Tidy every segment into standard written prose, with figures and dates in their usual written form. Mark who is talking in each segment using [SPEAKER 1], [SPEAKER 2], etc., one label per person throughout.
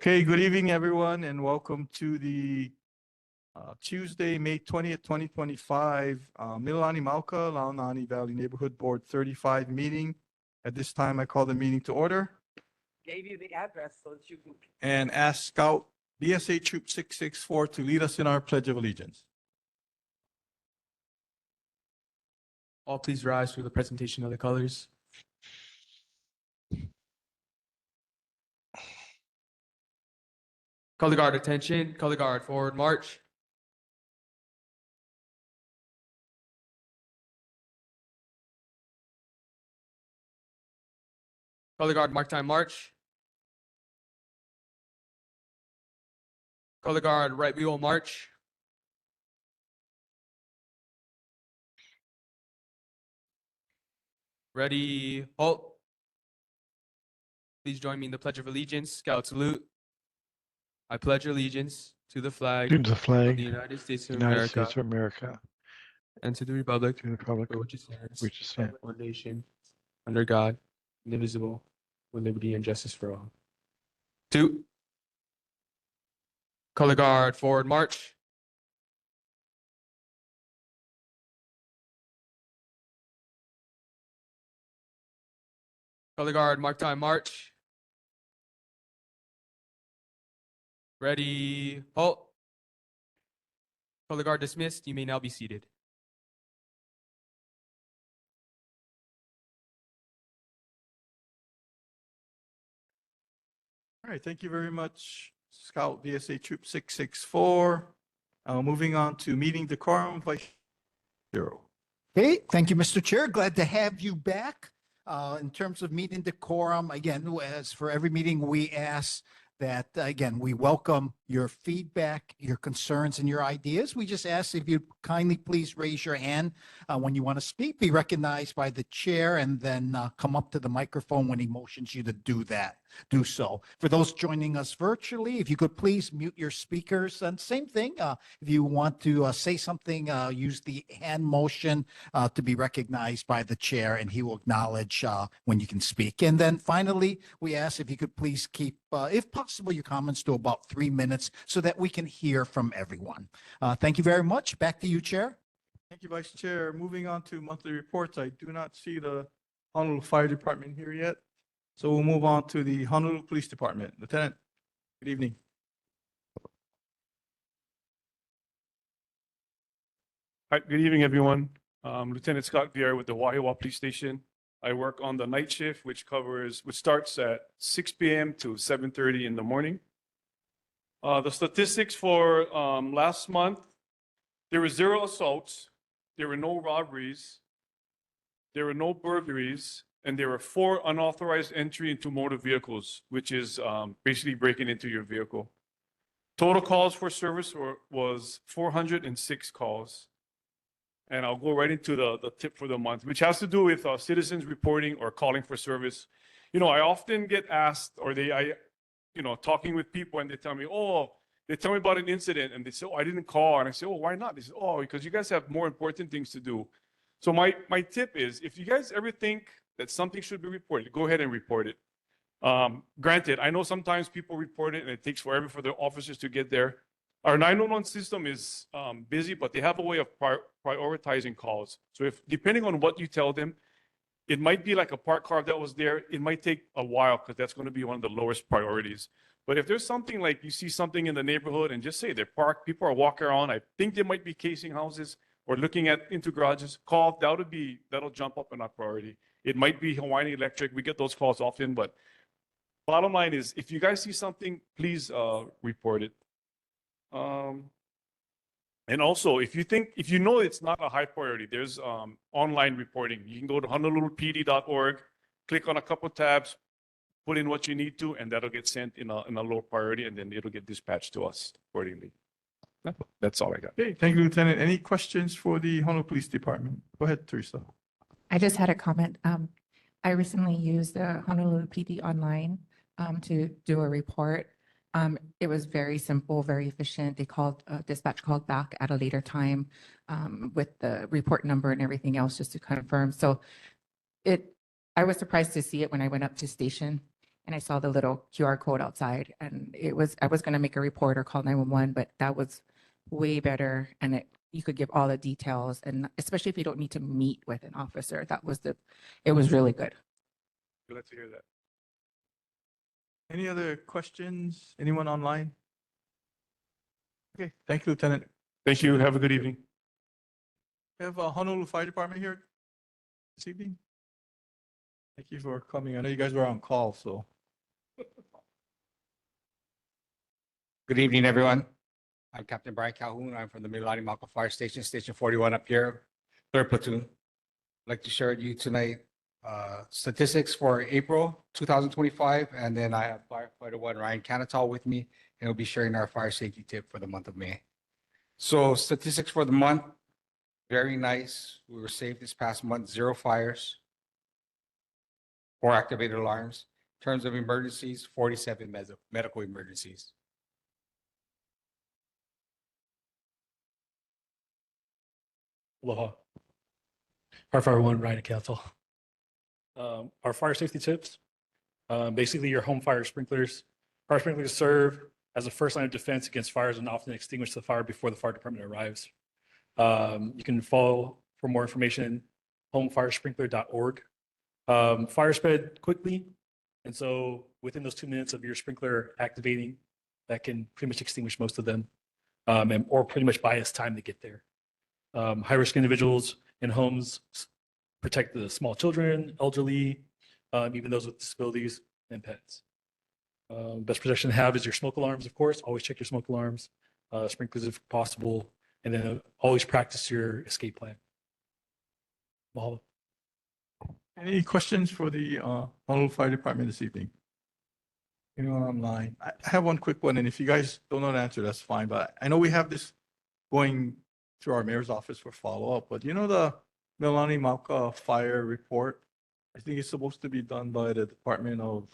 [SPEAKER 1] Okay, good evening, everyone, and welcome to the Tuesday, May 20th, 2025, Mililani Mauka, Launani Valley Neighborhood Board 35 meeting. At this time, I call the meeting to order
[SPEAKER 2] Gave you the address so that you can.
[SPEAKER 1] and ask Scout BSA Troop 664 to lead us in our Pledge of Allegiance.
[SPEAKER 3] All please rise for the presentation of the colors. Color guard attention, color guard forward march. Color guard mark time march. Color guard right wheel march. Ready, halt. Please join me in the Pledge of Allegiance. Scout salute. I pledge allegiance to the flag
[SPEAKER 4] To the
[SPEAKER 3] of
[SPEAKER 4] flag,
[SPEAKER 3] the United States of
[SPEAKER 4] United
[SPEAKER 3] America
[SPEAKER 4] States of America,
[SPEAKER 3] and to the republic
[SPEAKER 4] to the republic
[SPEAKER 3] for which it stands,
[SPEAKER 4] which is stand.
[SPEAKER 3] one nation, under God, indivisible, with liberty and justice for all. 2. Color guard forward march. Color guard mark time march. Ready, halt. Color guard dismissed. You may now be seated.
[SPEAKER 1] All right, thank you very much, Scout BSA Troop 664. Moving on to meeting decorum, Vice Zero.
[SPEAKER 5] Okay, thank you, Mr. Chair. Glad to have you back. In terms of meeting decorum, again, as for every meeting, we ask that, again, we welcome your feedback, your concerns, and your ideas. We just ask if you kindly please raise your hand when you want to speak, be recognized by the chair, and then come up to the microphone when he motions you to do so. For those joining us virtually, if you could please mute your speakers. And same thing, if you want to say something, use the hand motion to be recognized by the chair, and he will acknowledge when you can speak. And then finally, we ask if you could please keep, if possible, your comments to about 3 minutes so that we can hear from everyone. Thank you very much. Back to you, Chair.
[SPEAKER 1] Thank you, Vice Chair. Moving on to monthly reports, I do not see the Honolulu Fire Department here yet. So we'll move on to the Honolulu Police Department. Lieutenant, good evening.
[SPEAKER 6] Hi, good evening, everyone. Lieutenant Scott Vieira with the Wahiawa Police Station. I work on the night shift, which starts at 6 p.m. to 7:30 in the morning. The statistics for last month, there were 0 assaults, there were no robberies, there were no burglaries, and there were 4 unauthorized entry into motor vehicles, which is basically breaking into your vehicle. Total calls for service was 406 calls. And I'll go right into the tip for the month, which has to do with citizens reporting or calling for service. You know, I often get asked, or talking with people, and they tell me about an incident, and they say, oh, I didn't call. And I say, oh, why not? They say, oh, because you guys have more important things to do. So my tip is, if you guys ever think that something should be reported, go ahead and report it. Granted, I know sometimes people report it and it takes forever for the officers to get there. Our 911 system is busy, but they have a way of prioritizing calls. So depending on what you tell them, it might be like a parked car that was there. It might take a while because that's going to be one of the lowest priorities. But if there's something like you see something in the neighborhood and just say they're parked, people are walking around, I think they might be casing houses or looking into garages, call, that'll jump up in our priority. It might be Hawaii Electric. We get those calls often, but bottom line is, if you guys see something, please report it. And also, if you know it's not a high priority, there's online reporting. You can go to honolulupd.org, click on a couple tabs, put in what you need to, and that'll get sent in a low priority, and then it'll get dispatched to us accordingly. That's all I got.
[SPEAKER 1] Okay, thank you, Lieutenant. Any questions for the Honolulu Police Department? Go ahead, Teresa.
[SPEAKER 7] I just had a comment. I recently used the Honolulu PD online to do a report. It was very simple, very efficient. They called, dispatch called back at a later time with the report number and everything else just to confirm. So I was surprised to see it when I went up to station. and I saw the little QR code outside, and I was going to make a report or call 911, but that was way better. And you could give all the details, and especially if you don't need to meet with an officer, it was really good.
[SPEAKER 6] Glad to hear that.
[SPEAKER 1] Any other questions? Anyone online? Okay, thank you, Lieutenant.
[SPEAKER 6] Thank you. Have a good evening.
[SPEAKER 1] We have a Honolulu Fire Department here this evening. Thank you for coming. I know you guys were on call, so.
[SPEAKER 4] Good evening, everyone. I'm Captain Brian Calhoun. I'm from the Mililani Mauka Fire Station, Station 41 up here, 3rd Platoon. I'd like to share with you tonight statistics for April 2025, and then I have Firefighter 1 Ryan Canatal with me, and he'll be sharing our fire safety tip for the month of May. So statistics for the month, very nice. We were safe this past month, 0 fires, 4 activated alarms. In terms of emergencies, 47 medical emergencies.
[SPEAKER 8] Aloha. Firefighter 1, Ryan Council. Our fire safety tips, basically your home fire sprinklers. Fire sprinklers serve as a first line of defense against fires and often extinguish the fire before the fire department arrives. You can follow for more information, homefiresprinkler.org. Fire spread quickly, and so within those 2 minutes of your sprinkler activating, that can pretty much extinguish most of them, or pretty much buy us time to get there. High-risk individuals in homes protect the small children, elderly, even those with disabilities and pets. Best protection to have is your smoke alarms, of course. Always check your smoke alarms, sprinklers if possible, and then always practice your escape plan. Mahalo.
[SPEAKER 1] Any questions for the Honolulu Fire Department this evening? Anyone online? I have one quick one, and if you guys don't know the answer, that's fine. But I know we have this going through our mayor's office for follow-up, but you know the Mililani Mauka fire report? I think it's supposed to be done by the Department of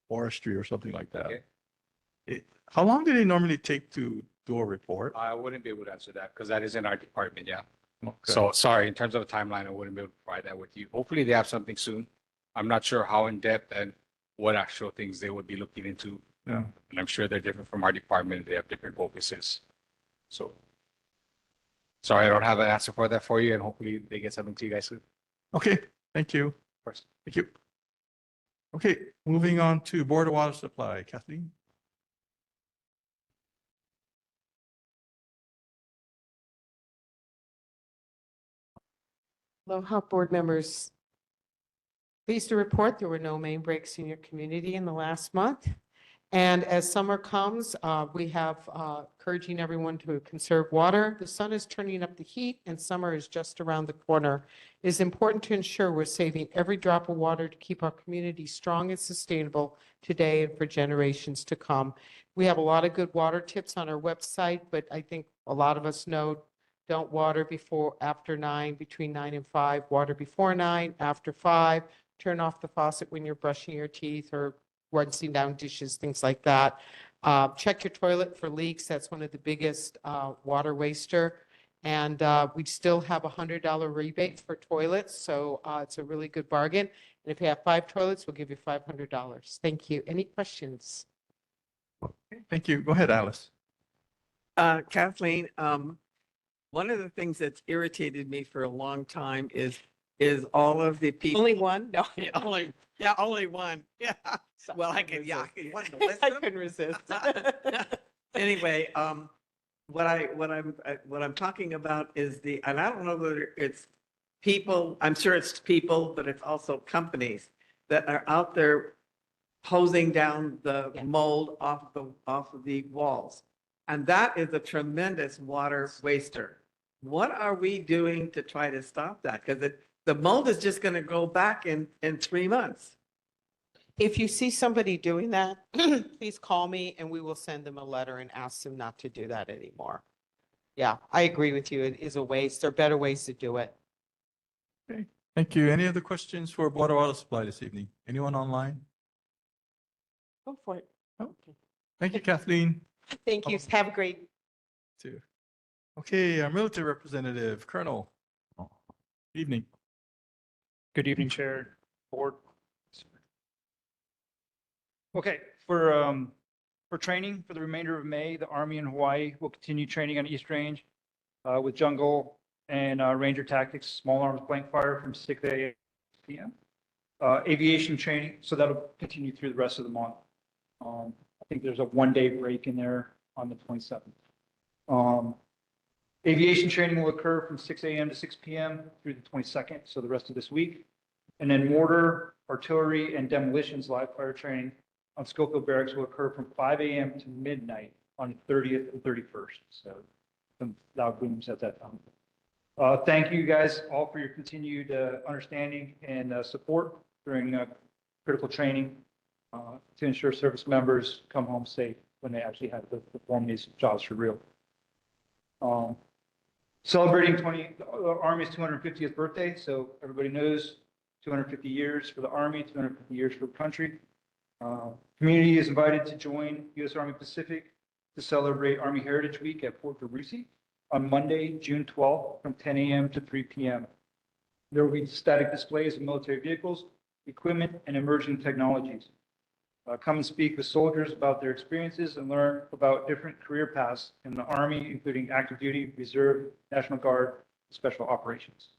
[SPEAKER 1] Forestry or something like that.
[SPEAKER 4] Okay.
[SPEAKER 1] How long do they normally take to do a report?
[SPEAKER 4] I wouldn't be able to answer that because that is in our department, yeah.
[SPEAKER 1] Okay.
[SPEAKER 4] So sorry, in terms of a timeline, I wouldn't be able to provide that with you. Hopefully they have something soon. I'm not sure how in depth and what actual things they would be looking into.
[SPEAKER 1] Yeah.
[SPEAKER 4] And I'm sure they're different from our department. They have different focuses. So sorry, I don't have an answer for that for you, and hopefully they get something to you guys soon. Of
[SPEAKER 1] Okay, thank you.
[SPEAKER 4] course.
[SPEAKER 1] Thank you. Okay, moving on to Board of Water Supply. Kathleen?
[SPEAKER 2] Aloha, board members. Pleased to report there were no main breaks in your community in the last month. And as summer comes, we have encouraging everyone to conserve water. The sun is turning up the heat and summer is just around the corner. It is important to ensure we're saving every drop of water to keep our community strong and sustainable today and for generations to come. We have a lot of good water tips on our website, but I think a lot of us know don't water after 9, between 9 and 5, water before 9, after 5, turn off the faucet when you're brushing your teeth or rinsing down dishes, things like that. Check your toilet for leaks. That's one of the biggest water waster. And we still have a $100 rebate for toilets. So it's a really good bargain. And if you have 5 toilets, we'll give you $500. Thank you. Any questions?
[SPEAKER 1] Thank you. Go ahead, Alice.
[SPEAKER 9] Kathleen, one of the things that's irritated me for a long time is all of the people.
[SPEAKER 2] Only one? No.
[SPEAKER 9] Only one. Yeah. Well, I can list
[SPEAKER 2] I
[SPEAKER 9] them.
[SPEAKER 2] couldn't resist.
[SPEAKER 9] Anyway, what I'm talking about is and I don't know whether it's people, I'm sure it's people, but it's also companies that are out there hosing down the mold off of the walls. And that is a tremendous water waster. What are we doing to try to stop that? Because the mold is just going to go back in 3 months.
[SPEAKER 2] If you see somebody doing that, please call me and we will send them a letter and ask them not to do that anymore. Yeah, I agree with you. It is a waste. There are better ways to do it.
[SPEAKER 1] Okay, thank you. Any other questions for Board of Water Supply this evening? Anyone online?
[SPEAKER 2] Go for it.
[SPEAKER 1] Thank you, Kathleen.
[SPEAKER 2] Thank you. Have a great.
[SPEAKER 1] Too. Okay, our military representative, Colonel. Evening.
[SPEAKER 8] Good evening, Chair, Board.
[SPEAKER 10] Okay, for training for the remainder of May, the Army in Hawaii will continue training on East Range with jungle and Ranger tactics, small arms blank fire from 6 a.m. to p.m. Aviation training, so that'll continue through the rest of the month. I think there's a 1-day break in there on the 27th. Aviation training will occur from 6 a.m. to 6 p.m. through the 22nd, so the rest of this week. And then mortar, artillery, and demolitions live fire training on Schofield Barracks will occur from 5 a.m. to midnight on the 30th and 31st. So some loud booms at that time. Thank you guys all for your continued understanding and support during critical training to ensure service members come home safe when they actually have to perform these jobs for real. Celebrating Army's 250th birthday, so everybody knows 250 years for the Army, 250 years for the country. Community is invited to join U.S. Army Pacific to celebrate Army Heritage Week at Port Verusi on Monday, June 12th from 10 a.m. to 3 p.m. There will be static displays of military vehicles, equipment, and emerging technologies. Come and speak with soldiers about their experiences and learn about different career paths in the Army, including active duty, reserve, National Guard, special operations.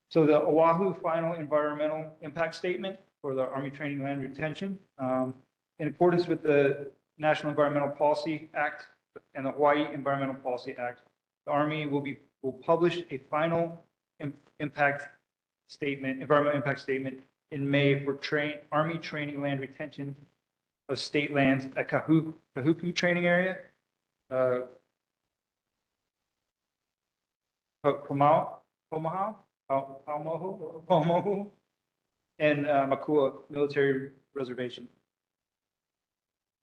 [SPEAKER 10] So the Oahu final environmental impact statement for the Army Training Land Retention, in accordance with the National Environmental Policy Act and the Hawaii Environmental Policy Act, the Army will publish a final environmental impact statement in May for Army Training Land Retention of state lands at Kahuku Training Area, Paumohu, and Makua Military Reservation.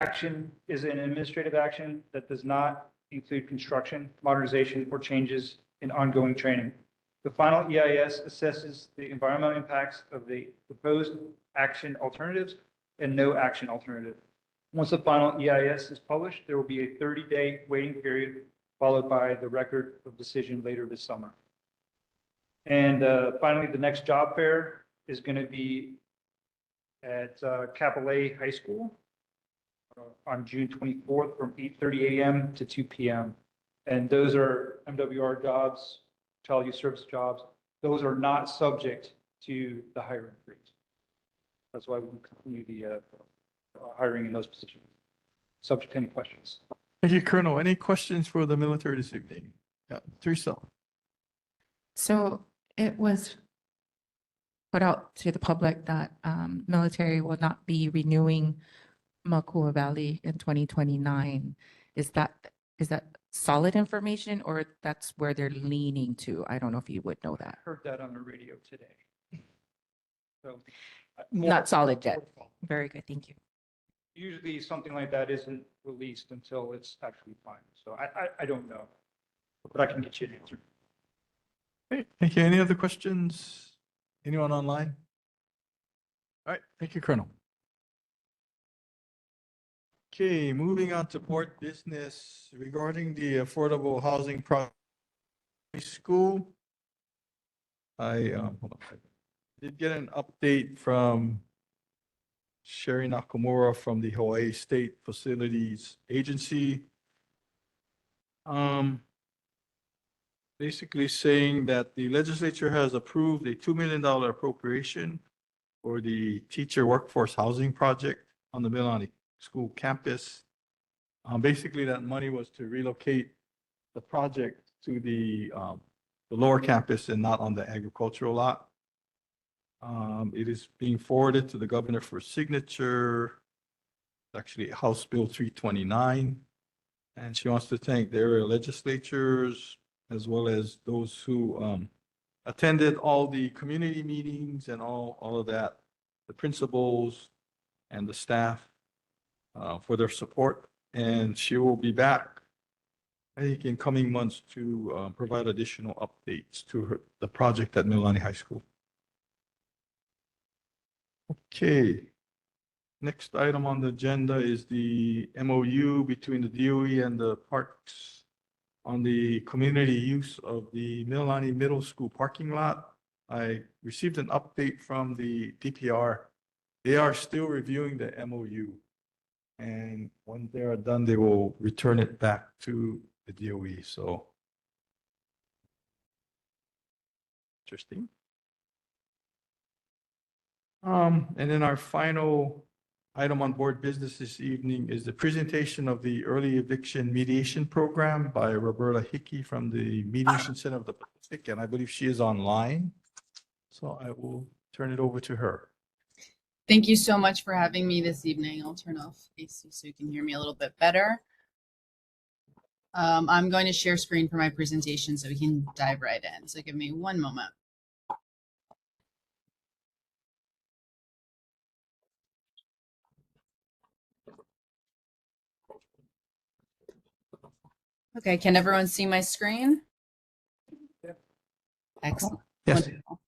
[SPEAKER 10] Action is an administrative action that does not include construction, modernization, or changes in ongoing training. The final EIS assesses the environmental impacts of the proposed action alternatives and no action alternative. Once the final EIS is published, there will be a 30-day waiting period followed by the record of decision later this summer. And finally, the next job fair is going to be at Kapolei High School on June 24th from 8:30 a.m. to 2 p.m. And those are MWR jobs, child youth service jobs. Those are not subject to the hiring freeze. That's why we continue the hiring in those positions. Subject to any questions.
[SPEAKER 1] Thank you, Colonel. Any questions for the military this evening? Yeah, Teresa.
[SPEAKER 7] So it was put out to the public that military will not be renewing Makua Valley in 2029. Is that solid information, or that's where they're leaning to? I don't know if you would know that.
[SPEAKER 10] Heard that on the radio today. So
[SPEAKER 7] Not solid yet. Very good. Thank you.
[SPEAKER 10] Usually something like that isn't released until it's actually final. So I don't know, but I can get you an answer.
[SPEAKER 1] Okay, thank you. Any other questions? Anyone online? All right, thank you, Colonel. Okay, moving on to board business regarding the affordable housing project school. I did get an update from Sherry Nakamura from the Hawaii State Facilities Agency. Basically saying that the legislature has approved a $2 million appropriation for the teacher workforce housing project on the Mililani School campus. Basically, that money was to relocate the project to the lower campus and not on the agricultural lot. It is being forwarded to the governor for signature. It's actually House Bill 329. And she wants to thank their legislatures as well as those who attended all the community meetings and all of that, the principals and the staff for their support. And she will be back, I think, in coming months to provide additional updates to the project at Mililani High School. Okay. Next item on the agenda is the MOU between the DOE and the parks on the community use of the Mililani Middle School parking lot. I received an update from the DPR They are still reviewing the MOU. And when they are done, they will return it back to the DOE, so. Interesting. And then our final item on board business this evening is the presentation of the early eviction mediation program by Roberta Hickey from the Mediation Center of the Pacific, and I believe she is online. So I will turn it over to her.
[SPEAKER 11] Thank you so much for having me this evening. I'll turn off AC so you can hear me a little bit better. I'm going to share screen for my presentation so we can dive right in. So give me one moment. Okay, can everyone see my screen? Excellent.
[SPEAKER 1] Yes.
[SPEAKER 11] Wonderful.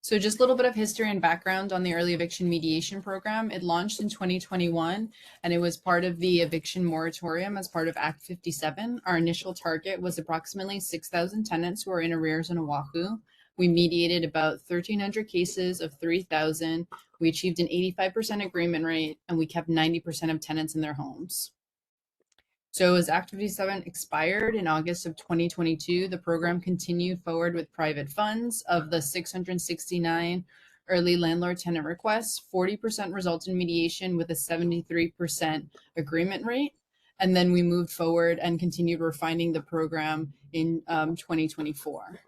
[SPEAKER 11] So just a little bit of history and background on the early eviction mediation program. It launched in 2021, and it was part of the eviction moratorium as part of Act 57. Our initial target was approximately 6,000 tenants who are in arrears on Oahu. We mediated about 1,300 cases of 3,000. We achieved an 85% agreement rate, and we kept 90% of tenants in their homes. So as Act 57 expired in August of 2022, the program continued forward with private funds. Of the 669 early landlord-tenant requests, 40% resulted in mediation with a 73% agreement rate. And then we moved forward and continued refining the program in 2024.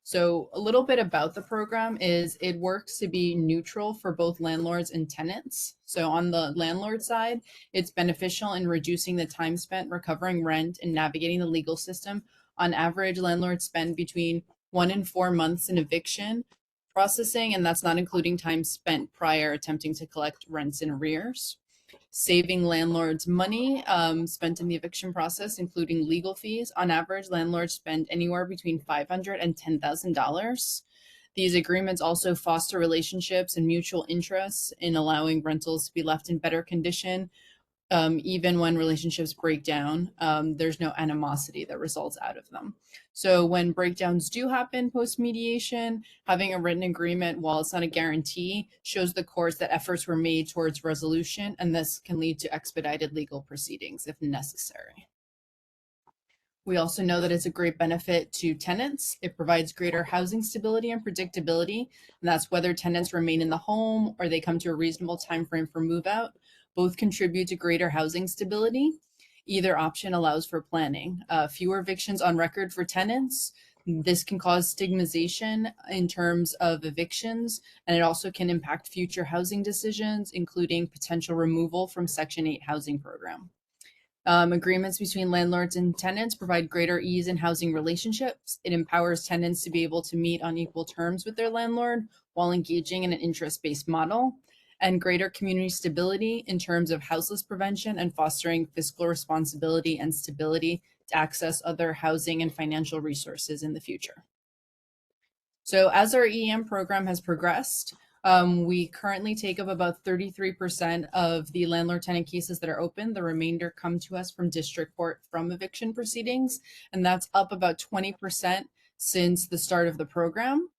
[SPEAKER 11] So a little bit about the program is it works to be neutral for both landlords and tenants. So on the landlord side, it's beneficial in reducing the time spent recovering rent and navigating the legal system. On average, landlords spend between 1 and 4 months in eviction processing, and that's not including time spent prior attempting to collect rents in arrears. Saving landlords money spent in the eviction process, including legal fees. On average, landlords spend anywhere between $500 and $10,000. These agreements also foster relationships and mutual interests in allowing rentals to be left in better condition. Even when relationships break down, there's no animosity that results out of them. So when breakdowns do happen post-mediation, having a written agreement, while it's not a guarantee, shows the courts that efforts were made towards resolution, and this can lead to expedited legal proceedings if necessary. We also know that it's a great benefit to tenants. It provides greater housing stability and predictability, and that's whether tenants remain in the home or they come to a reasonable time frame for move out. Both contribute to greater housing stability. Either option allows for planning. Fewer evictions on record for tenants. This can cause stigmatization in terms of evictions, and it also can impact future housing decisions, including potential removal from Section 8 housing program. Agreements between landlords and tenants provide greater ease in housing relationships. It empowers tenants to be able to meet on equal terms with their landlord while engaging in an interest-based model, and greater community stability in terms of houseless prevention and fostering fiscal responsibility and stability to access other housing and financial resources in the future. So as our EM program has progressed, we currently take up about 33% of the landlord-tenant cases that are open. The remainder come to us from district court from eviction proceedings, and that's up about 20% since the start of the program.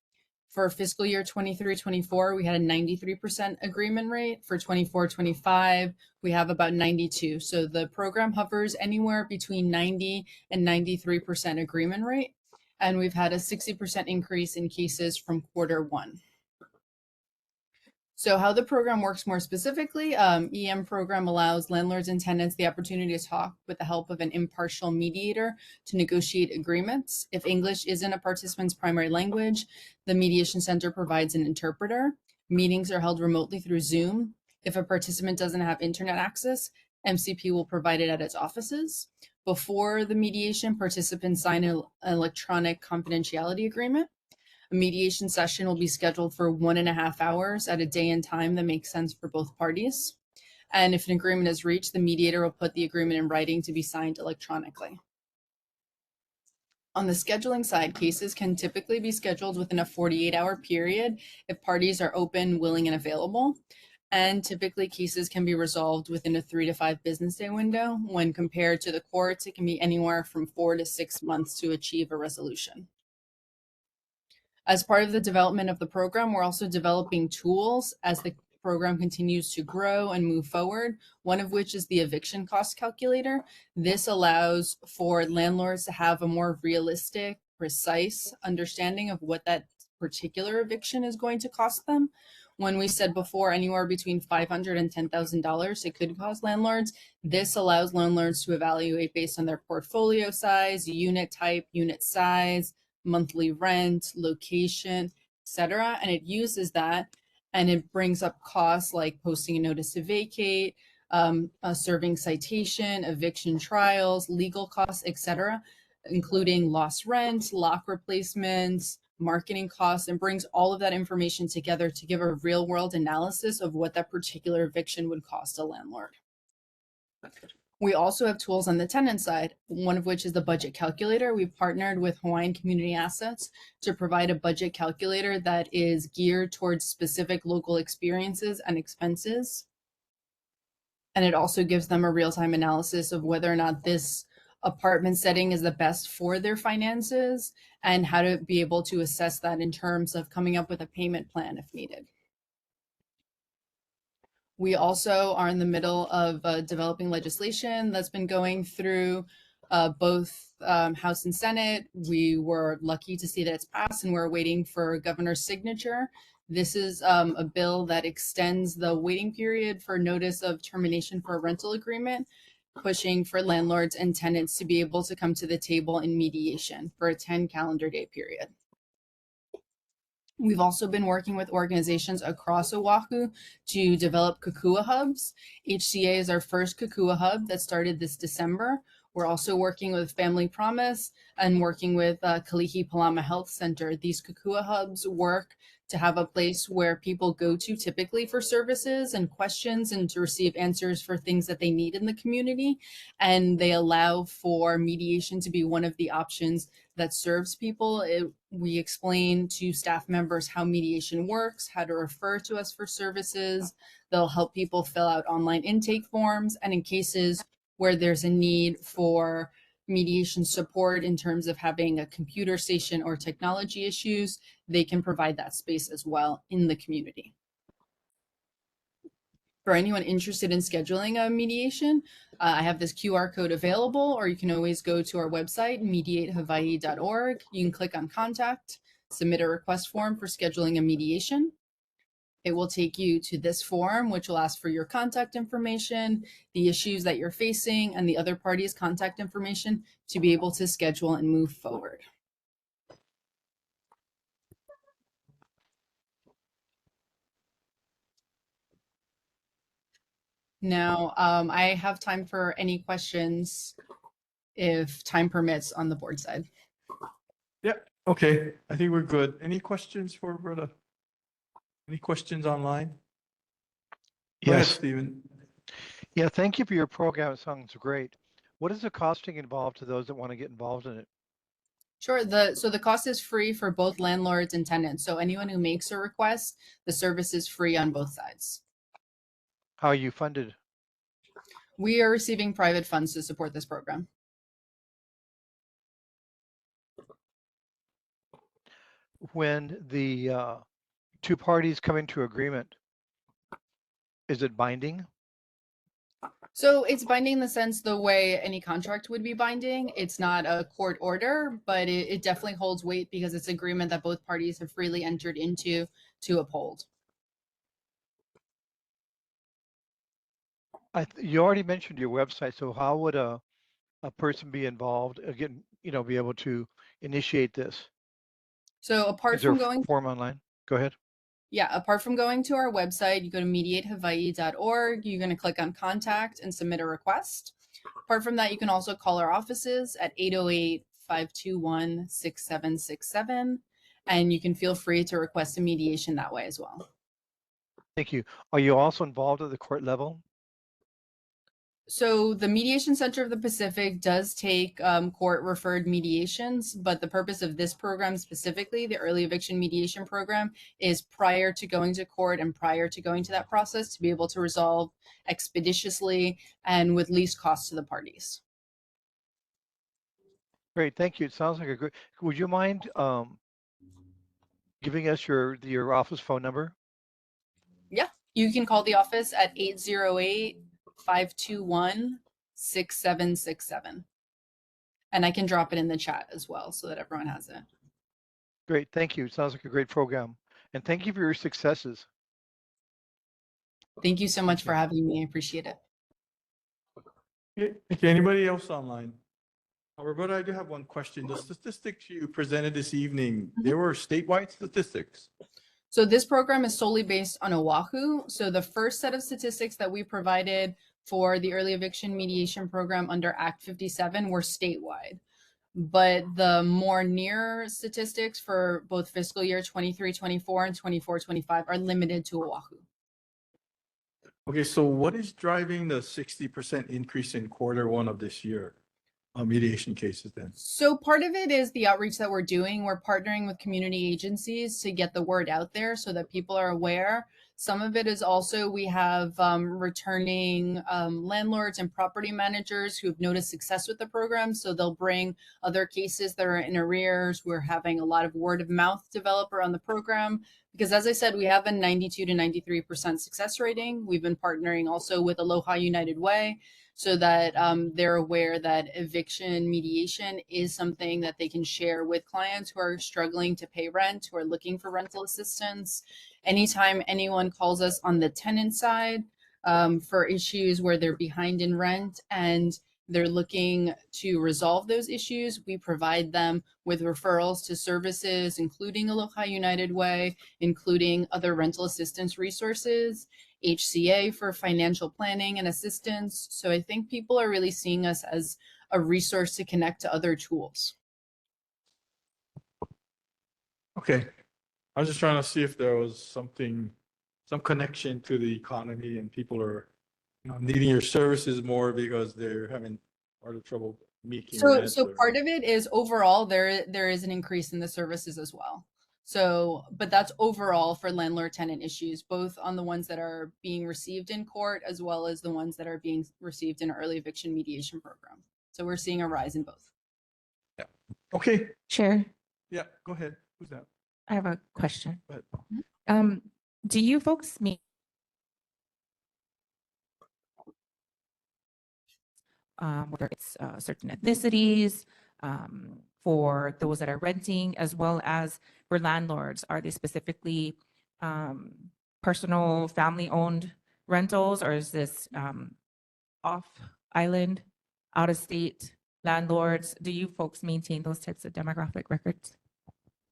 [SPEAKER 11] For fiscal year 23-24, we had a 93% agreement rate. For 24-25, we have about 92. So the program hovers anywhere between 90 and 93% agreement rate. And we've had a 60% increase in cases from Q1. So how the program works more specifically, EM program allows landlords and tenants the opportunity to talk with the help of an impartial mediator to negotiate agreements. If English isn't a participant's primary language, the mediation center provides an interpreter. Meetings are held remotely through Zoom. If a participant doesn't have internet access, MCP will provide it at its offices. Before the mediation, participants sign an electronic confidentiality agreement. A mediation session will be scheduled for 1.5 hours at a day and time that makes sense for both parties. And if an agreement is reached, the mediator will put the agreement in writing to be signed electronically. On the scheduling side, cases can typically be scheduled within a 48-hour period if parties are open, willing, and available. And typically cases can be resolved within a 3 to 5 business day window. When compared to the courts, it can be anywhere from 4 to 6 months to achieve a resolution. As part of the development of the program, we're also developing tools as the program continues to grow and move forward, one of which is the eviction cost calculator. This allows for landlords to have a more realistic, precise understanding of what that particular eviction is going to cost them. When we said before anywhere between $500 and $10,000 it could cost landlords, this allows landlords to evaluate based on their portfolio size, unit type, unit size, monthly rent, location, etc. And it uses that and it brings up costs like posting a notice to vacate, serving citation, eviction trials, legal costs, etc., including lost rent, lock replacements, marketing costs, and brings all of that information together to give a real world analysis of what that particular eviction would cost a landlord. We also have tools on the tenant side, one of which is the budget calculator. We've partnered with Hawaiian Community Assets to provide a budget calculator that is geared towards specific local experiences and expenses. And it also gives them a real-time analysis of whether or not this apartment setting is the best for their finances and how to be able to assess that in terms of coming up with a payment plan if needed. We also are in the middle of developing legislation that's been going through both House and Senate. We were lucky to see that it's passed and we're waiting for governor's signature. This is a bill that extends the waiting period for notice of termination for a rental agreement, pushing for landlords and tenants to be able to come to the table in mediation for a 10 calendar day period. We've also been working with organizations across Oahu to develop Kukua hubs. HCA is our first Kukua hub that started this December. We're also working with Family Promise and working with Kalihi Palama Health Center. These Kukua hubs work to have a place where people go to typically for services and questions and to receive answers for things that they need in the community. And they allow for mediation to be one of the options that serves people. We explain to staff members how mediation works, how to refer to us for services. They'll help people fill out online intake forms. And in cases where there's a need for mediation support in terms of having a computer station or technology issues, they can provide that space as well in the community. For anyone interested in scheduling a mediation, I have this QR code available, or you can always go to our website, mediatehawaii.org. You can click on contact, submit a request form for scheduling a mediation. It will take you to this form, which will ask for your contact information, the issues that you're facing, and the other party's contact information to be able to schedule and move forward. Now, I have time for any questions if time permits on the board side.
[SPEAKER 1] Yeah, okay. I think we're good. Any questions for Roberta? Any questions online? Go ahead,
[SPEAKER 12] Yes.
[SPEAKER 1] Stephen.
[SPEAKER 12] Yeah, thank you for your program. It sounds great. What is the costing involved to those that want to get involved in it?
[SPEAKER 11] Sure. So the cost is free for both landlords and tenants. So anyone who makes a request, the service is free on both sides.
[SPEAKER 12] How are you funded?
[SPEAKER 11] We are receiving private funds to support this program.
[SPEAKER 12] When the two parties come into agreement, is it binding?
[SPEAKER 11] So it's binding in the sense the way any contract would be binding. It's not a court order, but it definitely holds weight because it's agreement that both parties have freely entered into to uphold.
[SPEAKER 12] You already mentioned your website, so how would a person be involved, again, be able to initiate this?
[SPEAKER 11] So apart
[SPEAKER 12] Is there
[SPEAKER 11] from
[SPEAKER 12] a
[SPEAKER 11] going,
[SPEAKER 12] form online? Go ahead.
[SPEAKER 11] yeah, apart from going to our website, you go to mediatehawaii.org, you're going to click on contact and submit a request. Apart from that, you can also call our offices at 808-521-6767, and you can feel free to request a mediation that way as well.
[SPEAKER 12] Thank you. Are you also involved at the court level?
[SPEAKER 11] So the Mediation Center of the Pacific does take court-referred mediations, but the purpose of this program specifically, the early eviction mediation program, is prior to going to court and prior to going to that process to be able to resolve expeditiously and with least cost to the parties.
[SPEAKER 12] Great, thank you. It sounds like a great. Would you mind giving us your office phone number?
[SPEAKER 11] Yeah, you can call the office at 808-521-6767. And I can drop it in the chat as well so that everyone has it.
[SPEAKER 12] Great, thank you. Sounds like a great program. And thank you for your successes.
[SPEAKER 11] Thank you so much for
[SPEAKER 1] you.
[SPEAKER 11] having me. I appreciate it.
[SPEAKER 1] Okay, anybody else online? Roberta, I do have one question. The statistics you presented this evening, they were statewide statistics.
[SPEAKER 11] So this program is solely based on Oahu. So the first set of statistics that we provided for the early eviction mediation program under Act 57 were statewide. But the more near statistics for both fiscal year 23-24 and 24-25 are limited to Oahu.
[SPEAKER 1] Okay, so what is driving the 60% increase in Q1 of this year on mediation cases then?
[SPEAKER 11] So part of it is the outreach that we're doing. We're partnering with community agencies to get the word out there so that people are aware. Some of it is also we have returning landlords and property managers who've noticed success with the program. So they'll bring other cases that are in arrears. We're having a lot of word of mouth develop around the program because, as I said, we have a 92 to 93% success rating. We've been partnering also with Aloha United Way, so that they're aware that eviction mediation is something that they can share with clients who are struggling to pay rent, who are looking for rental assistance. Anytime anyone calls us on the tenant side for issues where they're behind in rent and they're looking to resolve those issues, we provide them with referrals to services, including Aloha United Way, including other rental assistance resources, HCA for financial planning and assistance. So I think people are really seeing us as a resource to connect to other tools.
[SPEAKER 1] Okay, I was just trying to see if there was some connection to the economy and people are needing your services more because they're having a lot of trouble making rent.
[SPEAKER 11] So part of it is overall there is an increase in the services as well. So, but that's overall for landlord tenant issues, both on the ones that are being received in court as well as the ones that are being received in early eviction mediation program. So we're seeing a rise in both.
[SPEAKER 1] Yeah. Okay.
[SPEAKER 7] Chair,
[SPEAKER 1] Yeah, go ahead. Who's that?
[SPEAKER 7] I have a question.
[SPEAKER 1] Go ahead.
[SPEAKER 7] Do you folks meet whether it's certain ethnicities, for those that are renting, as well as for landlords? Are they specifically personal, family-owned rentals, or is this off-island, out-of-state landlords? Do you folks maintain those types of demographic records?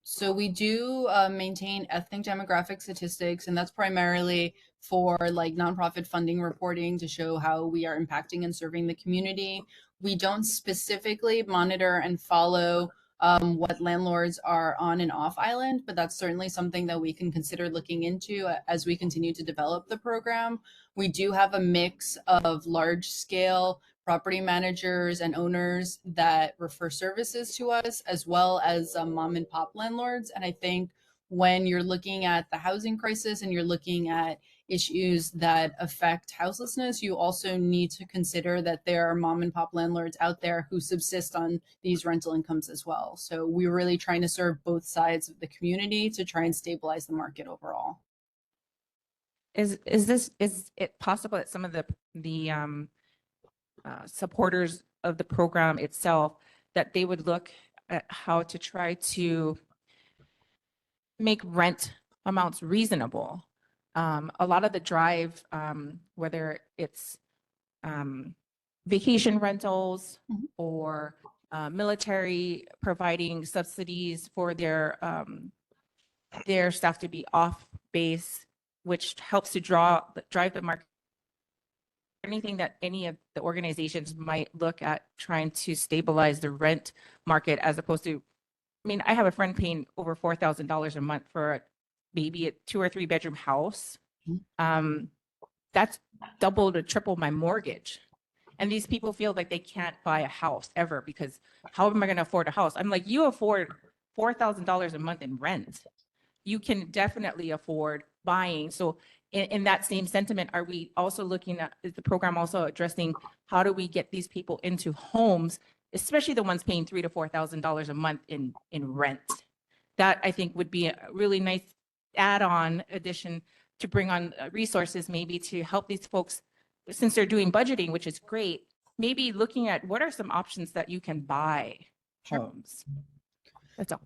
[SPEAKER 11] So we do maintain ethnic demographic statistics, and that's primarily for like nonprofit funding reporting to show how we are impacting and serving the community. We don't specifically monitor and follow what landlords are on and off island, but that's certainly something that we can consider looking into as we continue to develop the program. We do have a mix of large scale property managers and owners that refer services to us, as well as mom and pop landlords. And I think when you're looking at the housing crisis and you're looking at issues that affect houselessness, you also need to consider that there are mom and pop landlords out there who subsist on these rental incomes as well. So we're really trying to serve both sides of the community to try and stabilize the market overall.
[SPEAKER 7] Is it possible that some of the supporters of the program itself, that they would look at how to try to make rent amounts reasonable? A lot of the drive, whether it's vacation rentals or military providing subsidies for their staff to be off base, which helps to drive the market. Anything that any of the organizations might look at trying to stabilize the rent market, as opposed to, I mean, I have a friend paying over $4,000 a month for maybe a 2 or 3 bedroom house. That's double to triple my mortgage. And these people feel like they can't buy a house ever because how am I going to afford a house? I'm like, you afford $4,000 a month in rent. You can definitely afford buying. So in that same sentiment, are we also looking at, is the program also addressing how do we get these people into homes, especially the ones paying $3,000 to $4,000 a month in rent? that I think would be a really nice add-on addition to bring on resources maybe to help these folks, since they're doing budgeting, which is great, maybe looking at what are some options that you can buy homes. That's all.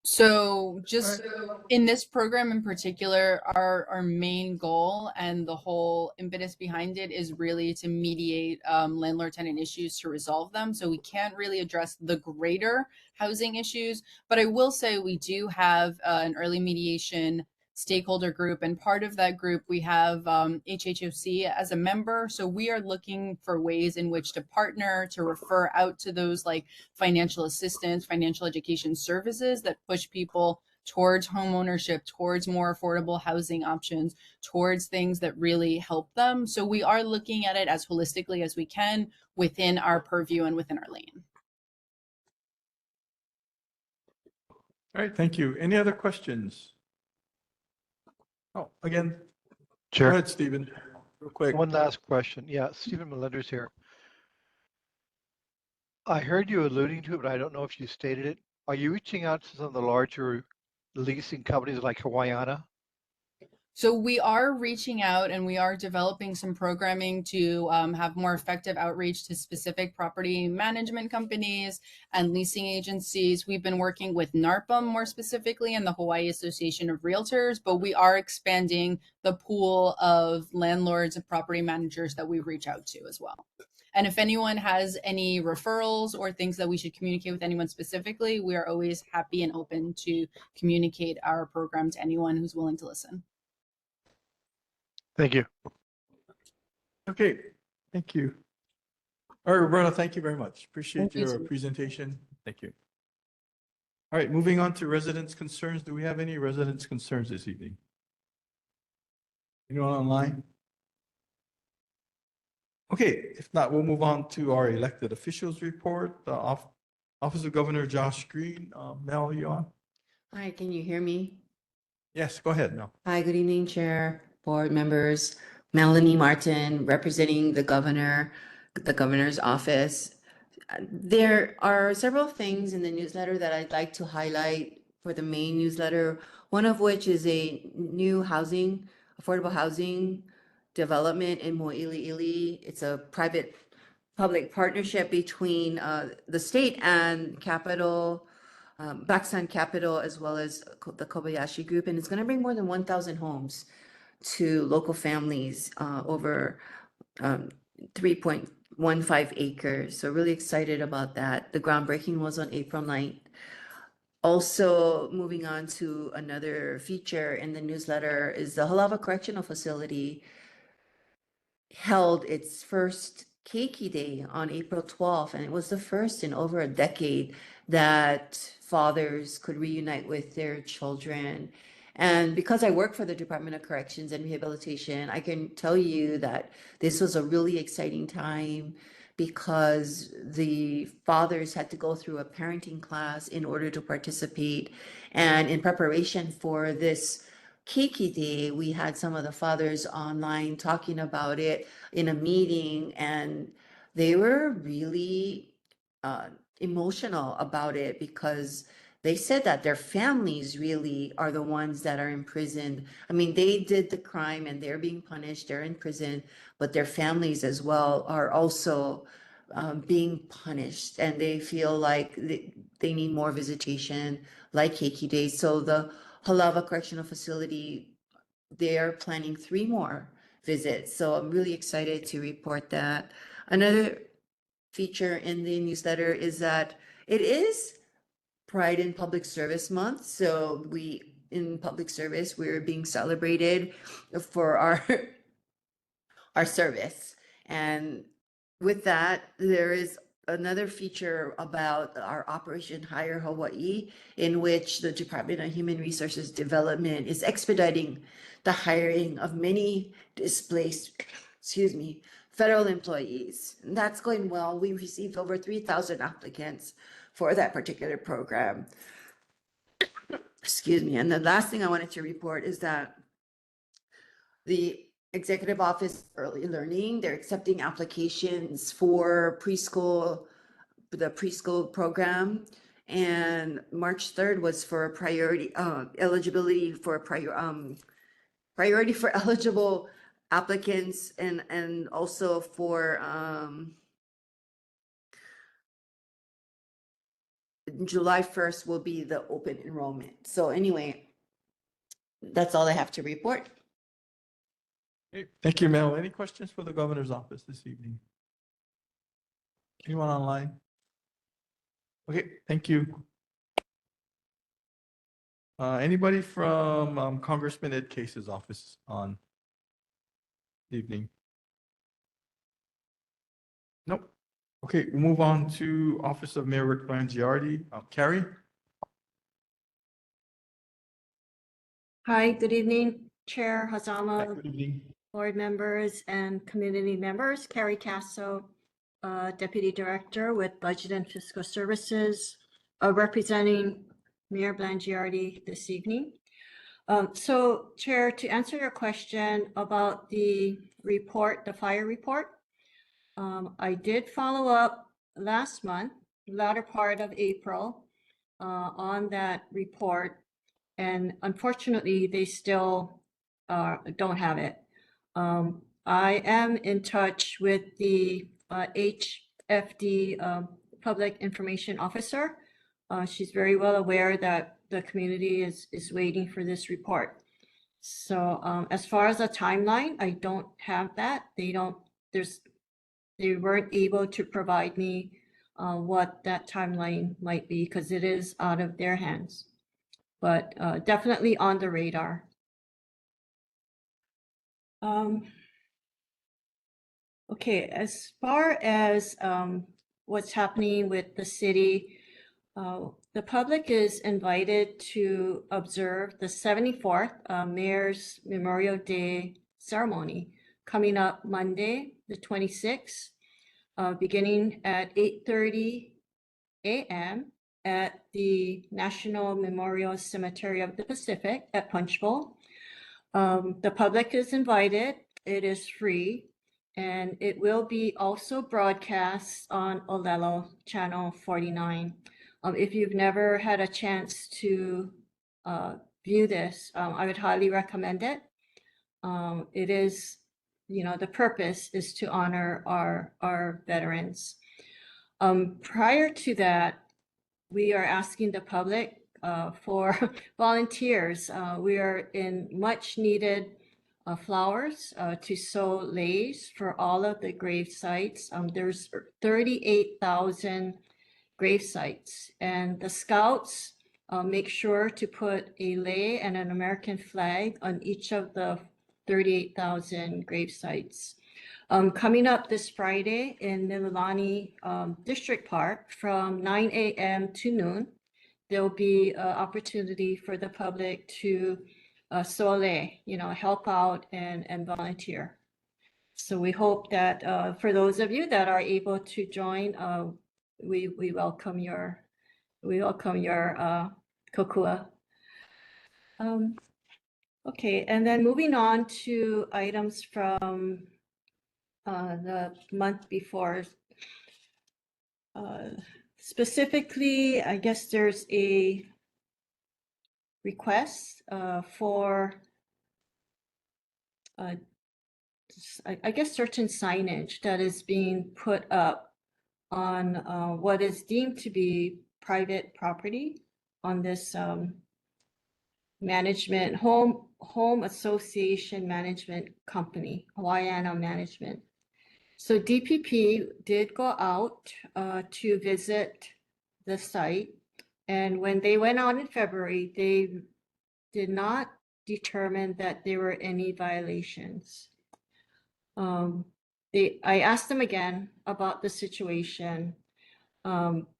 [SPEAKER 11] So just in this program in particular, our main goal and the whole impetus behind it is really to mediate landlord tenant issues to resolve them. So we can't really address the greater housing issues, but I will say we do have an early mediation stakeholder group, and part of that group we have HHOC as a member. So we are looking for ways in which to partner, to refer out to those like financial assistance, financial education services that push people towards home ownership, towards more affordable housing options, towards things that really help them. So we are looking at it as holistically as we can within our purview and within our lane.
[SPEAKER 1] All right, thank you. Any other questions? Oh, again, go
[SPEAKER 12] Chair,
[SPEAKER 1] ahead, Stephen, real quick.
[SPEAKER 12] one last question. Yeah, Stephen Melenders here. I heard you alluding to it, but I don't know if you stated it. Are you reaching out to some of the larger leasing companies like Hawaiiana?
[SPEAKER 11] So we are reaching out and we are developing some programming to have more effective outreach to specific property management companies and leasing agencies. We've been working with NARPM more specifically and the Hawaii Association of Realtors, but we are expanding the pool of landlords and property managers that we reach out to as well. And if anyone has any referrals or things that we should communicate with anyone specifically, we are always happy and open to communicate our program to anyone who's willing to listen.
[SPEAKER 12] Thank you.
[SPEAKER 1] Okay, thank you. All right, Roberta, thank you very much. Appreciate
[SPEAKER 11] Thank you,
[SPEAKER 1] your
[SPEAKER 11] sir.
[SPEAKER 1] presentation. Thank you. All right, moving on to residents' concerns. Do we have any residents' concerns this evening? Anyone online? Okay, if not, we'll move on to our elected officials report. The Office of Governor Josh Green. Mel, you on?
[SPEAKER 13] Hi, can you hear me?
[SPEAKER 1] Yes, go ahead, Mel.
[SPEAKER 13] Hi, good evening, Chair, board members. Melanie Martin, representing the governor's office. There are several things in the newsletter that I'd like to highlight for the main newsletter, one of which is a new affordable housing development in Mo'iliili. It's a public partnership between the state and Black Sun Capital, as well as the Kobayashi Group, and it's going to bring more than 1,000 homes to local families over 3.15 acres. So really excited about that. The groundbreaking was on April 9th. Also, moving on to another feature in the newsletter is the Halawa Correctional Facility held its first Keiki Day on April 12th, and it was the first in over a decade that fathers could reunite with their children. And because I work for the Department of Corrections and Rehabilitation, I can tell you that this was a really exciting time because the fathers had to go through a parenting class in order to participate. And in preparation for this Keiki Day, we had some of the fathers online talking about it in a meeting, and they were really emotional about it because they said that their families really are the ones that are imprisoned. I mean, they did the crime and they're being punished, they're in prison, but their families as well are also being punished, and they feel like they need more visitation like Keiki Day. So the Halawa Correctional Facility, they're planning 3 more visits. So I'm really excited to report that. Another feature in the newsletter is that it is Pride in Public Service Month. So in public service, we're being celebrated for our service. And with that, there is another feature about our Operation Hire Hawaii, in which the Department of Human Resources Development is expediting the hiring of many displaced, federal employees. And that's going well. We received over 3,000 applicants for that particular program. And the last thing I wanted to report is that the Executive Office of Early Learning, they're accepting applications for the preschool program. And March 3rd was for priority, eligibility for priority for eligible applicants and also for, July 1st will be the open enrollment. So anyway, that's all I have to report.
[SPEAKER 1] Okay, thank you, Mel. Any questions for the governor's office this evening? Anyone online? Okay, thank you. Anybody from Congressman Ed Case's office on evening? Nope. Okay, we'll move on to Office of Mayor Rick Blangiardi. Carrie?
[SPEAKER 14] Hi, good evening, Chair Hazama,
[SPEAKER 1] Good evening.
[SPEAKER 14] board members and community members. Carrie Casso, Deputy Director with Budget and Fiscal Services, representing Mayor Blangiardi this evening. So Chair, to answer your question about the report, the fire report, I did follow up last month, latter part of April, on that report. And unfortunately, they still don't have it. I am in touch with the HFD Public Information Officer. She's very well aware that the community is waiting for this report. So as far as a timeline, I don't have that. They weren't able to provide me what that timeline might be because it is out of their hands. But definitely on the radar. Okay, as far as what's happening with the city, the public is invited to observe the 74th Mayor's Memorial Day ceremony coming up Monday, the 26th, beginning at 8:30 a.m. at the National Memorial Cemetery of the Pacific at Punch Bowl. The public is invited. It is free, and it will be also broadcast on Olelo Channel 49. If you've never had a chance to view this, I would highly recommend it. It is, the purpose is to honor our veterans. Prior to that, we are asking the public for volunteers. We are in much needed flowers to sow leis for all of the grave sites. There's 38,000 grave sites, and the scouts make sure to put a lei and an American flag on each of the 38,000 grave sites. Coming up this Friday in Mililani District Park from 9 a.m. to noon, there'll be an opportunity for the public to sole, help out and volunteer. So we hope that for those of you that are able to join, we welcome your kokua. Okay, and then moving on to items from the month before. Specifically, I guess there's a request for I guess certain signage that is being put up on what is deemed to be private property on this management home association management company, Hawaiiana Management. So DPP did go out to visit the site, and when they went out in February, they did not determine that there were any violations. I asked them again about the situation.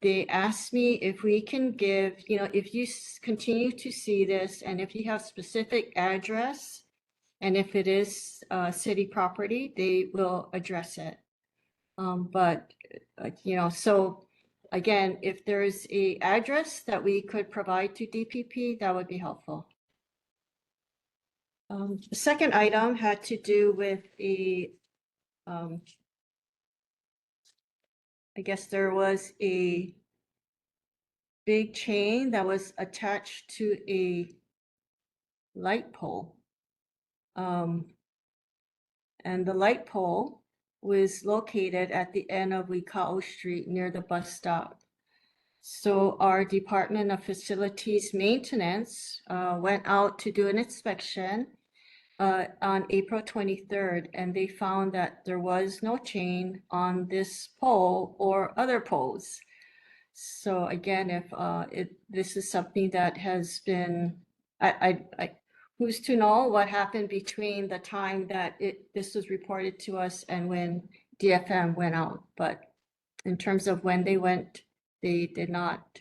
[SPEAKER 14] They asked me if we can give, if you continue to see this and if you have specific address and if it is city property, they will address it. But, so again, if there's a address that we could provide to DPP, that would be helpful. The second item had to do with I guess there was a big chain that was attached to a light pole. And the light pole was located at the end of Wikao Street near the bus stop. So our Department of Facilities Maintenance went out to do an inspection on April 23rd, and they found that there was no chain on this pole or other poles. So again, if this is something that has been, who's to know what happened between the time that this was reported to us and when DFM went out. But in terms of when they went, they did not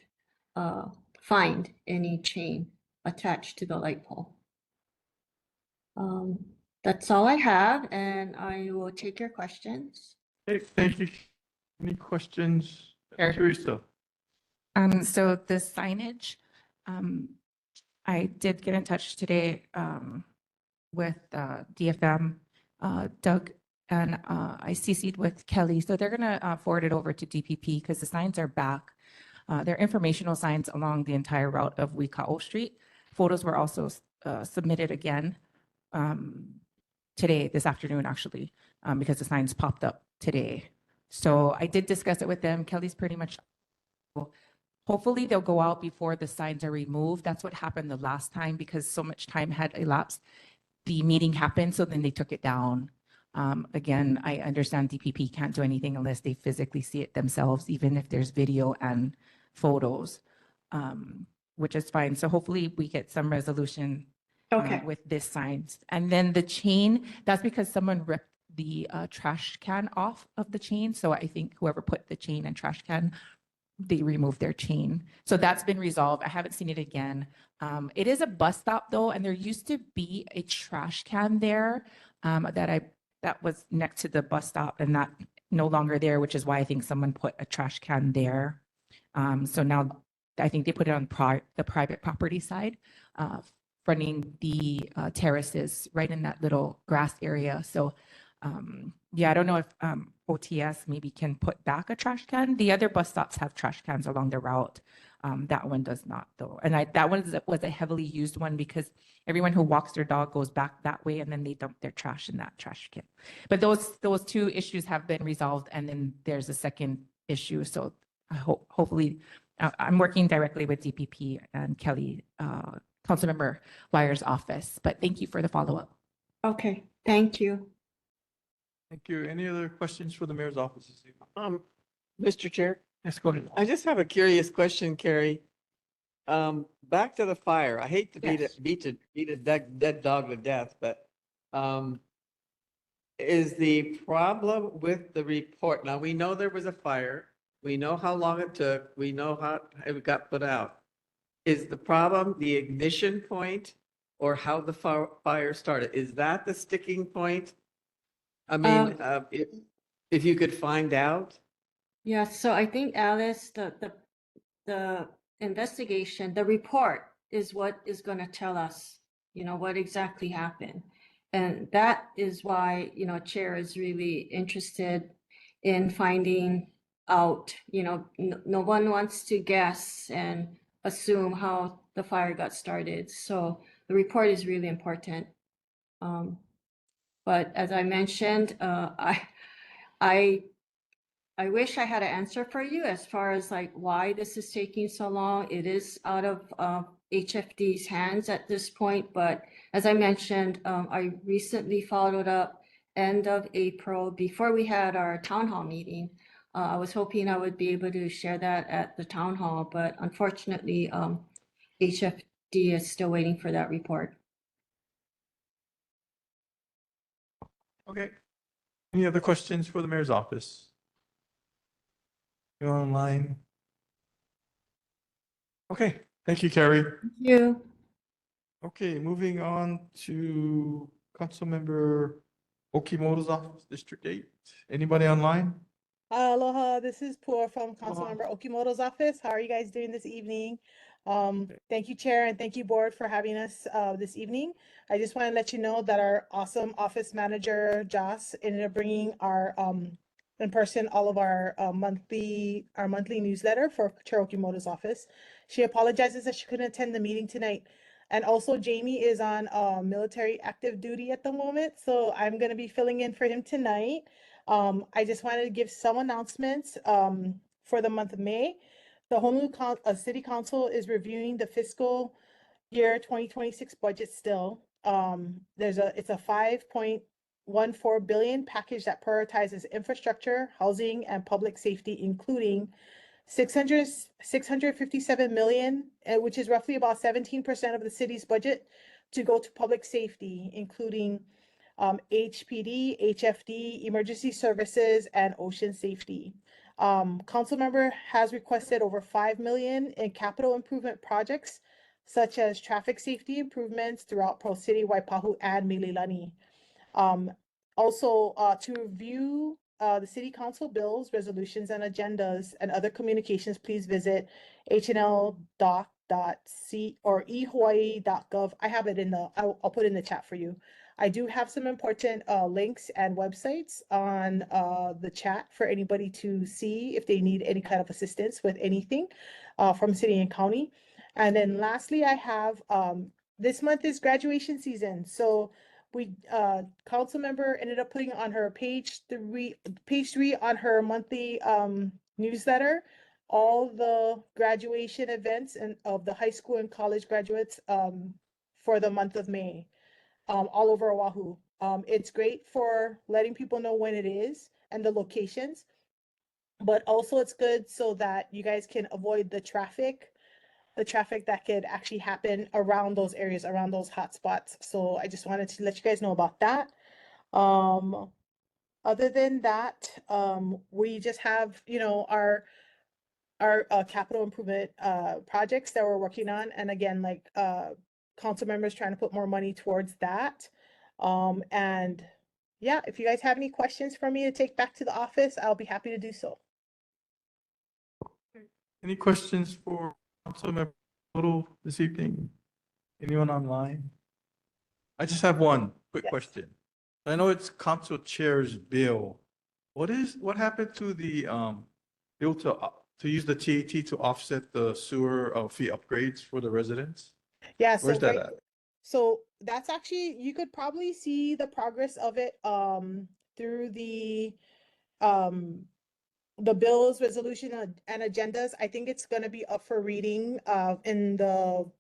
[SPEAKER 14] find any chain attached to the light pole. That's all I have, and I will take your questions.
[SPEAKER 1] Okay, thank you. Any questions?
[SPEAKER 7] Sure.
[SPEAKER 1] Teresa?
[SPEAKER 7] So the signage, I did get in touch today with DFM, Doug, and I CC'd with Kelly. So they're gonna forward it over to DPP because the signs are back. They're informational signs along the entire route of Wikao Street. Photos were also submitted again today, this afternoon, actually, because the signs popped up today. So I did discuss it with them. Kelly's pretty much, hopefully they'll go out before the signs are removed. That's what happened the last time because so much time had elapsed. The meeting happened, so then they took it down. Again, I understand DPP can't do anything unless they physically see it themselves, even if there's video and photos, which is fine. So hopefully we get some resolution with this signs. And then the chain, that's because someone ripped the trash can off of the chain. So I think whoever put the chain and trash can, they removed their chain. So that's been resolved. I haven't seen it again. It is a bus stop though, and there used to be a trash can there that was next to the bus stop and that no longer there, which is why I think someone put a trash can there. So now I think they put it on the private property side, fronting the terraces right in that little grass area. So yeah, I don't know if OTS maybe can put back a trash can. The other bus stops have trash cans along the route. That one does not though. And that one was a heavily used one because everyone who walks their dog goes back that way and then they dump their trash in that trash can. But those two issues have been resolved and then there's a second issue. So I hopefully I'm working directly with DPP and Kelly, Councilmember Wyer's office, but thank you for the follow-up.
[SPEAKER 14] Okay, thank you.
[SPEAKER 1] Thank you. Any other questions for the mayor's office this evening?
[SPEAKER 9] Mr. Chair,
[SPEAKER 1] Yes, go ahead.
[SPEAKER 9] I just have a curious question, Carrie. Back to the fire. I hate to beat a dead dog to death, but is the problem with the report? Now, we know there was a fire. We know how long it took. We know how it got put out. Is the problem the ignition point or how the fire started? Is that the sticking point? I mean, if you could find out.
[SPEAKER 14] Yeah, so I think Alice, the investigation, the report is what is going to tell us, what exactly happened. And that is why, Chair is really interested in finding out, no one wants to guess and assume how the fire got started. So the report is really important. But as I mentioned, I wish I had an answer for you as far as like why this is taking so long. It is out of HFD's hands at this point, but as I mentioned, I recently followed up end of April before we had our town hall meeting. I was hoping I would be able to share that at the town hall, but unfortunately, HFD is still waiting for that report.
[SPEAKER 1] Okay. Any other questions for the mayor's office? You're online. Okay, thank you, Carrie.
[SPEAKER 14] Thank you.
[SPEAKER 1] Okay, moving on to Councilmember Okimoto's office, District 8. Anybody online?
[SPEAKER 15] Aloha, this is Poor from
[SPEAKER 1] Aloha.
[SPEAKER 15] Councilmember Okimoto's office. How are you guys doing this evening? Thank you, Chair, and thank you, Board, for having us this evening. I just want to let you know that our awesome office manager, Joss, ended up bringing our in person all of our monthly newsletter for Cherokee Motors office. She apologizes that she couldn't attend the meeting tonight. And also Jamie is on military active duty at the moment, so I'm gonna be filling in for him tonight. I just wanted to give some announcements for the month of May. The Honolulu City Council is reviewing the fiscal year 2026 budget still. It's a 5.14 billion package that prioritizes infrastructure, housing, and public safety, including 657 million, which is roughly about 17% of the city's budget, to go to public safety, including HPD, HFD, emergency services, and ocean safety. Council member has requested over 5 million in capital improvement projects, such as traffic safety improvements throughout Pearl City, Waipahu, and Mililani. Also, to review the city council bills, resolutions, and agendas and other communications, please visit hnldoc.c or ehawaii.gov. I have it I'll put it in the chat for you. I do have some important links and websites on the chat for anybody to see if they need any kind of assistance with anything from city and county. And then lastly, I have this month is graduation season. So council member ended up putting on her page three on her monthly newsletter all the graduation events and of the high school and college graduates for the month of May all over Oahu. It's great for letting people know when it is and the locations, but also it's good so that you guys can avoid the traffic that could actually happen around those areas, around those hotspots. So I just wanted to let you guys know about that. Other than that, we just have, our capital improvement projects that we're working on. And again, like council members trying to put more money towards that. And yeah, if you guys have any questions for me to take back to the office, I'll be happy to do so.
[SPEAKER 1] Any questions for Councilmember Little this evening? Anyone online? I just have one quick question. I know it's Council Chair's bill. What happened to the bill to use the TAT to offset the sewer fee upgrades for the residents?
[SPEAKER 15] Yeah,
[SPEAKER 1] Where's that at?
[SPEAKER 15] So that's actually, you could probably see the progress of it through the bills, resolution, and agendas. I think it's going to be up for reading in the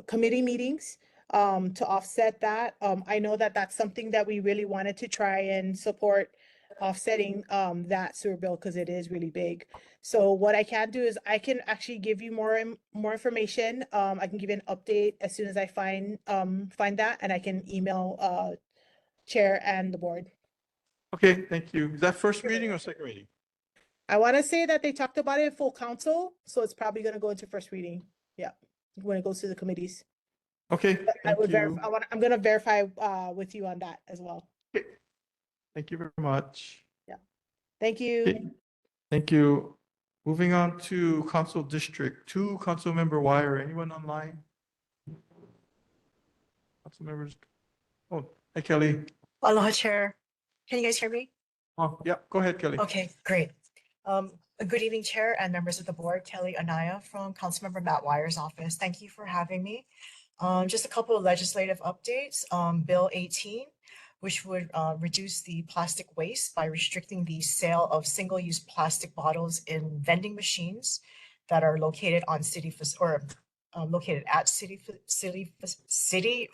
[SPEAKER 15] committee meetings to offset that. I know that that's something that we really wanted to try and support, offsetting that sewer bill, because it is really big. So what I can do is I can actually give you more information. I can give you an update as soon as I find that, and I can email chair and the board.
[SPEAKER 1] Okay, thank you. Is that first reading or second reading?
[SPEAKER 15] I want to say that they talked about it in full council, so it's probably going to go into first reading. Yeah, when it goes to the committees.
[SPEAKER 1] Okay,
[SPEAKER 15] But
[SPEAKER 1] thank you.
[SPEAKER 15] I'm going to verify with you on that as well.
[SPEAKER 1] Okay. Thank you very much.
[SPEAKER 15] Yeah. Thank you.
[SPEAKER 1] Okay. Thank you. Moving on to Council District 2, Councilmember Wire. Anyone online? Council members? Oh, hi, Kelly.
[SPEAKER 16] Aloha, Chair. Can you guys hear me?
[SPEAKER 1] Oh, yeah, go ahead, Kelly.
[SPEAKER 16] Okay, great. Good evening, Chair and members of the board. Kelly Anaya from Councilmember Matt Wire's office. Thank you for having me. Just a couple of legislative updates. Bill 18, which would reduce the plastic waste by restricting the sale of single-use plastic bottles in vending machines that are located on located at city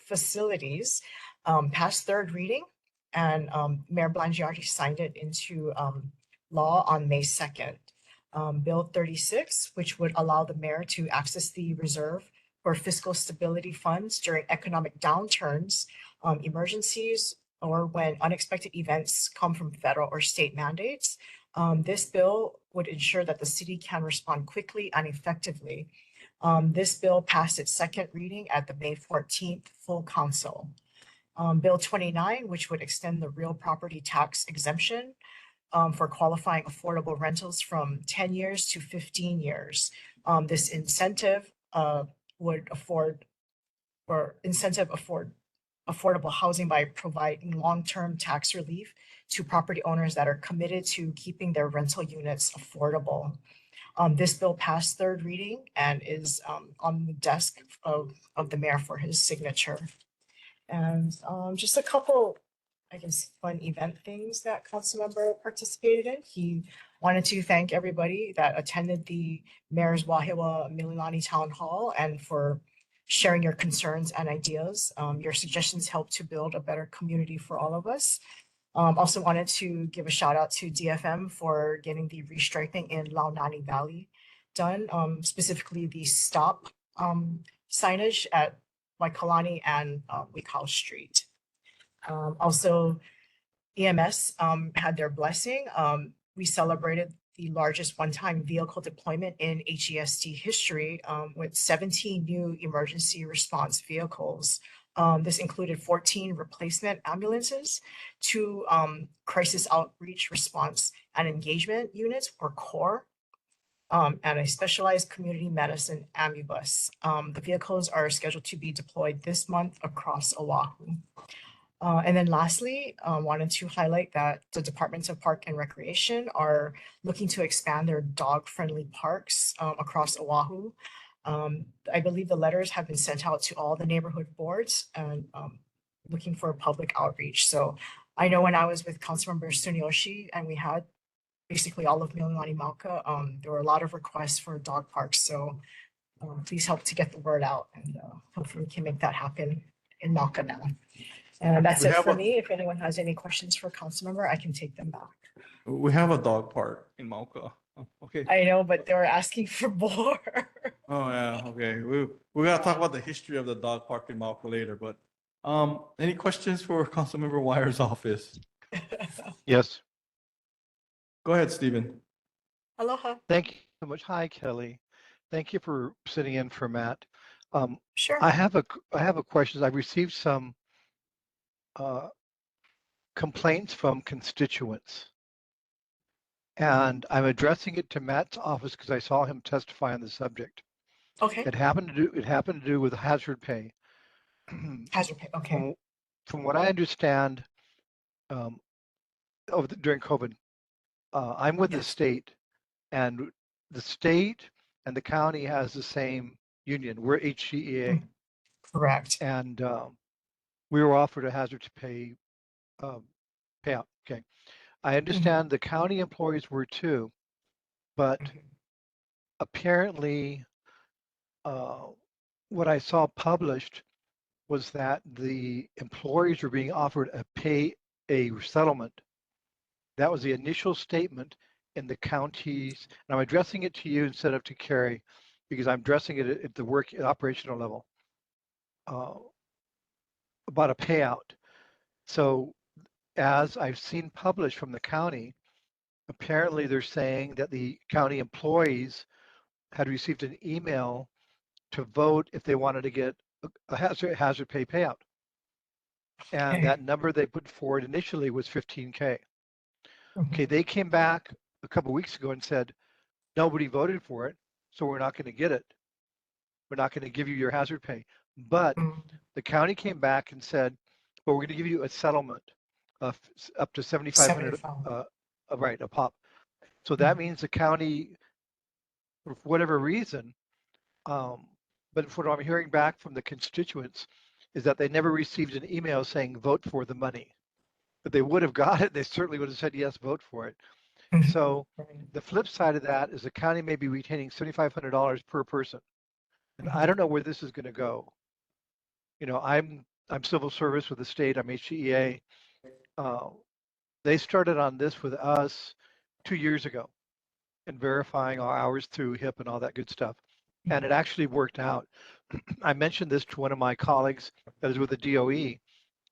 [SPEAKER 16] facilities, passed third reading, and Mayor Blangiardi signed it into law on May 2nd. Bill 36, which would allow the mayor to access the reserve for fiscal stability funds during economic downturns, emergencies, or when unexpected events come from federal or state mandates. This bill would ensure that the city can respond quickly and effectively. This bill passed its second reading at the May 14th full council. Bill 29, which would extend the real property tax exemption for qualifying affordable rentals from 10 years to 15 years. This incentive would afford affordable housing by providing long-term tax relief to property owners that are committed to keeping their rental units affordable. This bill passed third reading and is on the desk of the mayor for his signature. And just a couple, I guess, fun event things that Councilmember participated in. He wanted to thank everybody that attended the Mayor's Wahiwa Mililani Town Hall and for sharing your concerns and ideas. Your suggestions help to build a better community for all of us. Also wanted to give a shout out to DFM for getting the restriping in Launani Valley done, specifically the stop signage at Waikalani and Wikau Street. Also, EMS had their blessing. We celebrated the largest one-time vehicle deployment in HESD history with 17 new emergency response vehicles. This included 14 replacement ambulances, 2 crisis outreach response and engagement units or CORE, and a specialized community medicine ambulance. The vehicles are scheduled to be deployed this month across Oahu. And then lastly, wanted to highlight that the Departments of Park and Recreation are looking to expand their dog-friendly parks across Oahu. I believe the letters have been sent out to all the neighborhood boards and looking for public outreach. So I know when I was with Councilmember Sunyoshi and we had basically all of Mililani Mauka, there were a lot of requests for dog parks. So please help to get the word out and hopefully we can make that happen in Mauka now. And that's it for me. If anyone has any questions for Councilmember, I can take them back.
[SPEAKER 1] We have a dog park in Mauka. Oh, okay.
[SPEAKER 16] I know, but they were asking for more.
[SPEAKER 1] Oh, yeah, okay. We gotta talk about the history of the dog park in Mauka later, but any questions for Councilmember Wyer's office?
[SPEAKER 12] Yes.
[SPEAKER 1] Go ahead, Stephen.
[SPEAKER 16] Aloha.
[SPEAKER 12] Thank you so much. Hi, Kelly. Thank you for sitting in for Matt.
[SPEAKER 16] Sure.
[SPEAKER 12] I have a question. I've received some complaints from constituents. And I'm addressing it to Matt's office because I saw him testify on the subject.
[SPEAKER 16] Okay.
[SPEAKER 12] It happened to do with hazard pay.
[SPEAKER 16] Hazard pay. Okay.
[SPEAKER 12] From what I understand, during COVID, I'm with the state, and the state and the county has the same union. We're HCEA.
[SPEAKER 16] Correct.
[SPEAKER 12] And we were offered a hazard pay payout. Okay. I understand the county employees were too, but apparently what I saw published was that the employees were being offered a settlement. That was the initial statement in the counties, and I'm addressing it to you instead of to Carrie, because I'm addressing it at the operational level about a payout. So as I've seen published from the county, apparently they're saying that the county employees had received an email to vote if they wanted to get a hazard pay payout. And that number they put forward initially was 15K. Okay, they came back a couple of weeks ago and said, nobody voted for it, so we're not going to get it. We're not going to give you your hazard pay. But the county came back and said, well, we're going to give you a settlement of up to 7,500, right, a pop. So that means the county, for whatever reason, but what I'm hearing back from the constituents is that they never received an email saying vote for the money. But they would have got it. They certainly would have said, yes, vote for it. So the flip side of that is the county may be retaining $7,500 per person. And I don't know where this is going to go. You know, I'm civil service with the state. I'm HCEA. They started on this with us 2 years ago and verifying our hours through HIP and all that good stuff. And it actually worked out. I mentioned this to one of my colleagues that is with the DOE,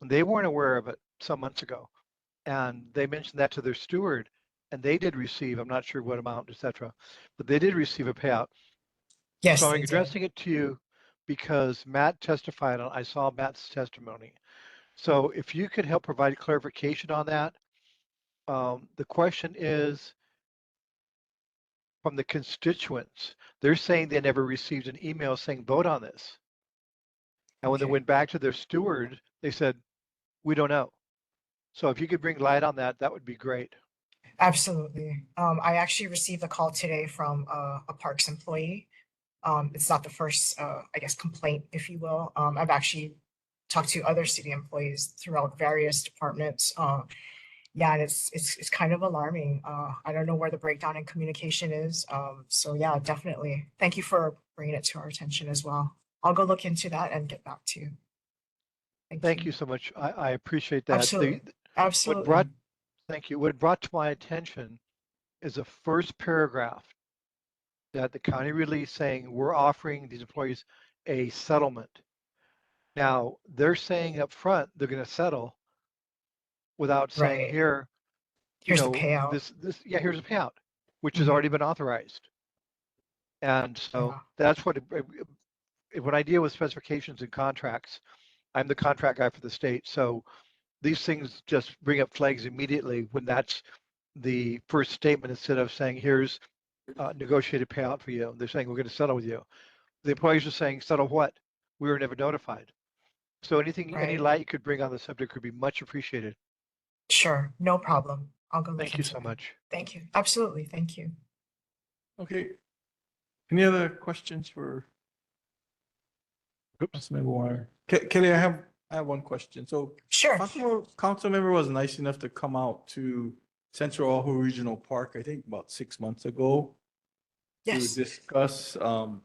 [SPEAKER 12] and they weren't aware of it some months ago. And they mentioned that to their steward, and they did receive, I'm not sure what amount, etc., but they did receive a payout.
[SPEAKER 16] Yes.
[SPEAKER 12] So I'm addressing it to you because Matt testified on, I saw Matt's testimony. So if you could help provide clarification on that. The question is, from the constituents, they're saying they never received an email saying vote on this. And when they
[SPEAKER 16] Okay.
[SPEAKER 12] went back to their steward, they said, we don't know. So if you could bring light on that, that would be great.
[SPEAKER 16] Absolutely. I actually received a call today from a Parks employee. It's not the first, I guess, complaint, if you will. I've actually talked to other city employees throughout various departments. Yeah, and it's kind of alarming. I don't know where the breakdown in communication is. So yeah, definitely. Thank you for bringing it to our attention as well. I'll go look into that and get back to you.
[SPEAKER 12] Thank you so much. I appreciate that.
[SPEAKER 16] Absolutely.
[SPEAKER 12] What
[SPEAKER 16] Absolutely.
[SPEAKER 12] brought, thank you. What brought to my attention is the first paragraph that the county released saying we're offering these employees a settlement. Now, they're saying up front they're going to settle without saying
[SPEAKER 16] Right.
[SPEAKER 12] here,
[SPEAKER 16] Here's the payout.
[SPEAKER 12] yeah, here's a payout, which has
[SPEAKER 16] Mhm.
[SPEAKER 12] already been authorized. And so that's what, when I deal with specifications and contracts, I'm the contract guy for the state. So these things just bring up flags immediately when that's the first statement instead of saying, here's negotiated payout for you. They're saying, we're going to settle with you. The employees are saying, settle what? We were never notified. So anything, any
[SPEAKER 16] Right.
[SPEAKER 12] light you could bring on the subject would be much appreciated.
[SPEAKER 16] Sure, no problem. I'll go look
[SPEAKER 12] Thank you
[SPEAKER 16] into
[SPEAKER 12] so
[SPEAKER 16] that.
[SPEAKER 12] much.
[SPEAKER 16] Thank you. Absolutely. Thank you.
[SPEAKER 1] Okay. Any other questions for Councilmember Warner? Kelly, I have one question. So
[SPEAKER 16] Sure.
[SPEAKER 1] Councilmember was nice enough to come out to Central Oahu Regional Park, I think about 6 months ago.
[SPEAKER 16] Yes.
[SPEAKER 1] To discuss, okay,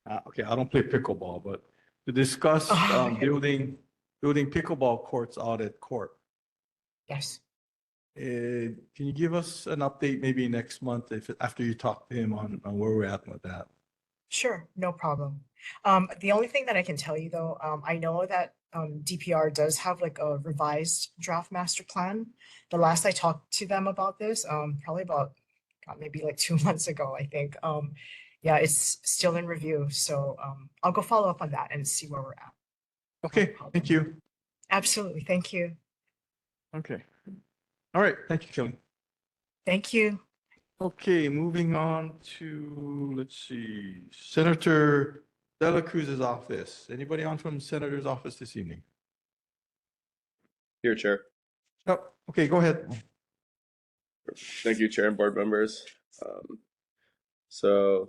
[SPEAKER 1] I don't play pickleball, but to discuss
[SPEAKER 16] Okay.
[SPEAKER 1] building pickleball courts out at Court.
[SPEAKER 16] Yes.
[SPEAKER 1] Can you give us an update maybe next month after you talk to him on where we're at with that?
[SPEAKER 16] Sure, no problem. The only thing that I can tell you though, I know that DPR does have like a revised draft master plan. The last I talked to them about this, probably about God, maybe like 2 months ago, I think. Yeah, it's still in review. So I'll go follow up on that and see where we're at.
[SPEAKER 1] Okay, thank you.
[SPEAKER 16] Absolutely. Thank you.
[SPEAKER 1] Okay. All right, thank you, Kelly.
[SPEAKER 16] Thank you.
[SPEAKER 1] Okay, moving on to, let's see, Senator Dela Cruz's office. Anybody on from Senator's office this evening?
[SPEAKER 17] Here, Chair.
[SPEAKER 1] Oh, okay, go ahead.
[SPEAKER 17] Thank you, Chair and board members. Senator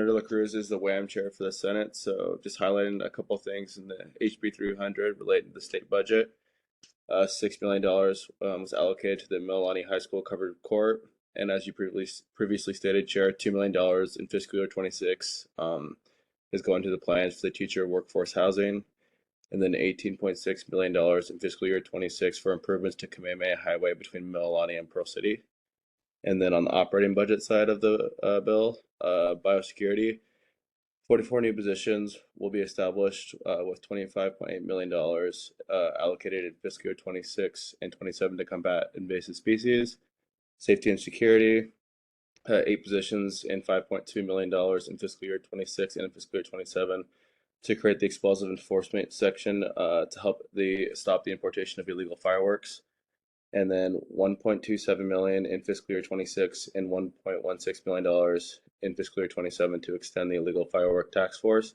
[SPEAKER 17] De La Cruz is the WAM chair for the Senate. So just highlighting a couple things in the HB 300 related to the state budget. $6 million was allocated to the Mililani High School covered court. And as you previously stated, Chair, $2 million in fiscal year 26 is going to the plans for the teacher workforce housing. And then $18.6 million in fiscal year 26 for improvements to Kamehameha Highway between Mililani and Pearl City. And then on the operating budget side of the bill, biosecurity, 44 new positions will be established with $25.8 million allocated in fiscal year 26 and 27 to combat invasive species. Safety and security, 8 positions and $5.2 million in fiscal year 26 and in fiscal year 27 to create the explosive enforcement section to help stop the importation of illegal fireworks. And then $1.27 million in fiscal year 26 and $1.16 million in fiscal year 27 to extend the illegal firework task force.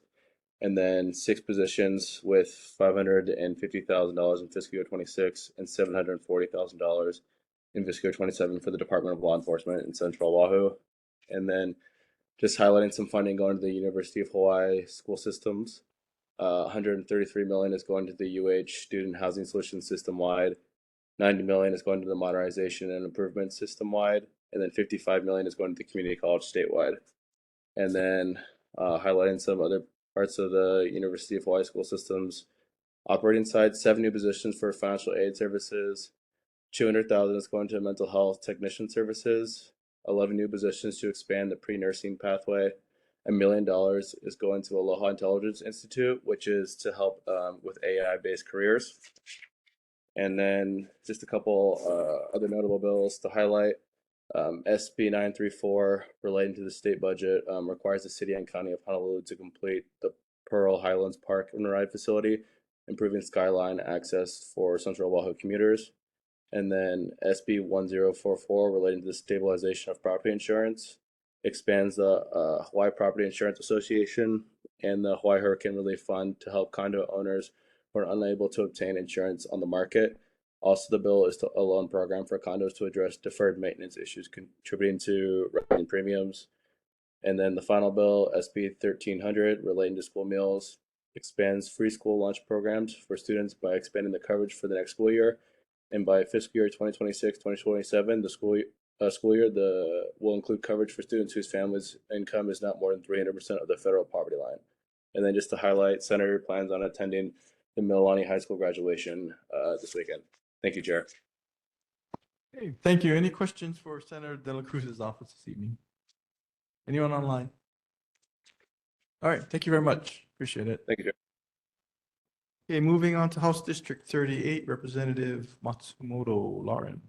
[SPEAKER 17] And then 6 positions with $550,000 in fiscal year 26 and $740,000 in fiscal year 27 for the Department of Law Enforcement in Central Oahu. And then just highlighting some funding going to the University of Hawaii school systems. $133 million is going to the UH Student Housing Solutions system-wide. $90 million is going to the modernization and improvement system-wide, and then $55 million is going to the community college statewide. And then highlighting some other parts of the University of Hawaii school systems operating side, 7 new positions for financial aid services, $200,000 is going to mental health technician services, 11 new positions to expand the pre-nursing pathway. $1 million is going to Aloha Intelligence Institute, which is to help with AI-based careers. And then just a couple other notable bills to highlight. SB 934 relating to the state budget requires the city and county of Honolulu to complete the Pearl Highlands Park and Ride facility, improving skyline access for Central Oahu commuters. And then SB 1044 relating to the stabilization of property insurance expands the Hawaii Property Insurance Association and the Hawaii Hurricane Relief Fund to help condo owners who are unable to obtain insurance on the market. Also, the bill is a loan program for condos to address deferred maintenance issues contributing to rising premiums. And then the final bill, SB 1300, relating to school meals, expands free school lunch programs for students by expanding the coverage for the next school year. And by fiscal year 2026-2027, the school year will include coverage for students whose family's income is not more than 300% of the federal poverty line. And then just to highlight, Senator plans on attending the Mililani High School graduation this weekend. Thank you, Chair.
[SPEAKER 1] Hey, thank you. Any questions for Senator De La Cruz's office this evening? Anyone online? All right, thank you very much. Appreciate it.
[SPEAKER 17] Thank you, Chair.
[SPEAKER 1] Okay, moving on to House District 38, Representative Matsumoto Lauren.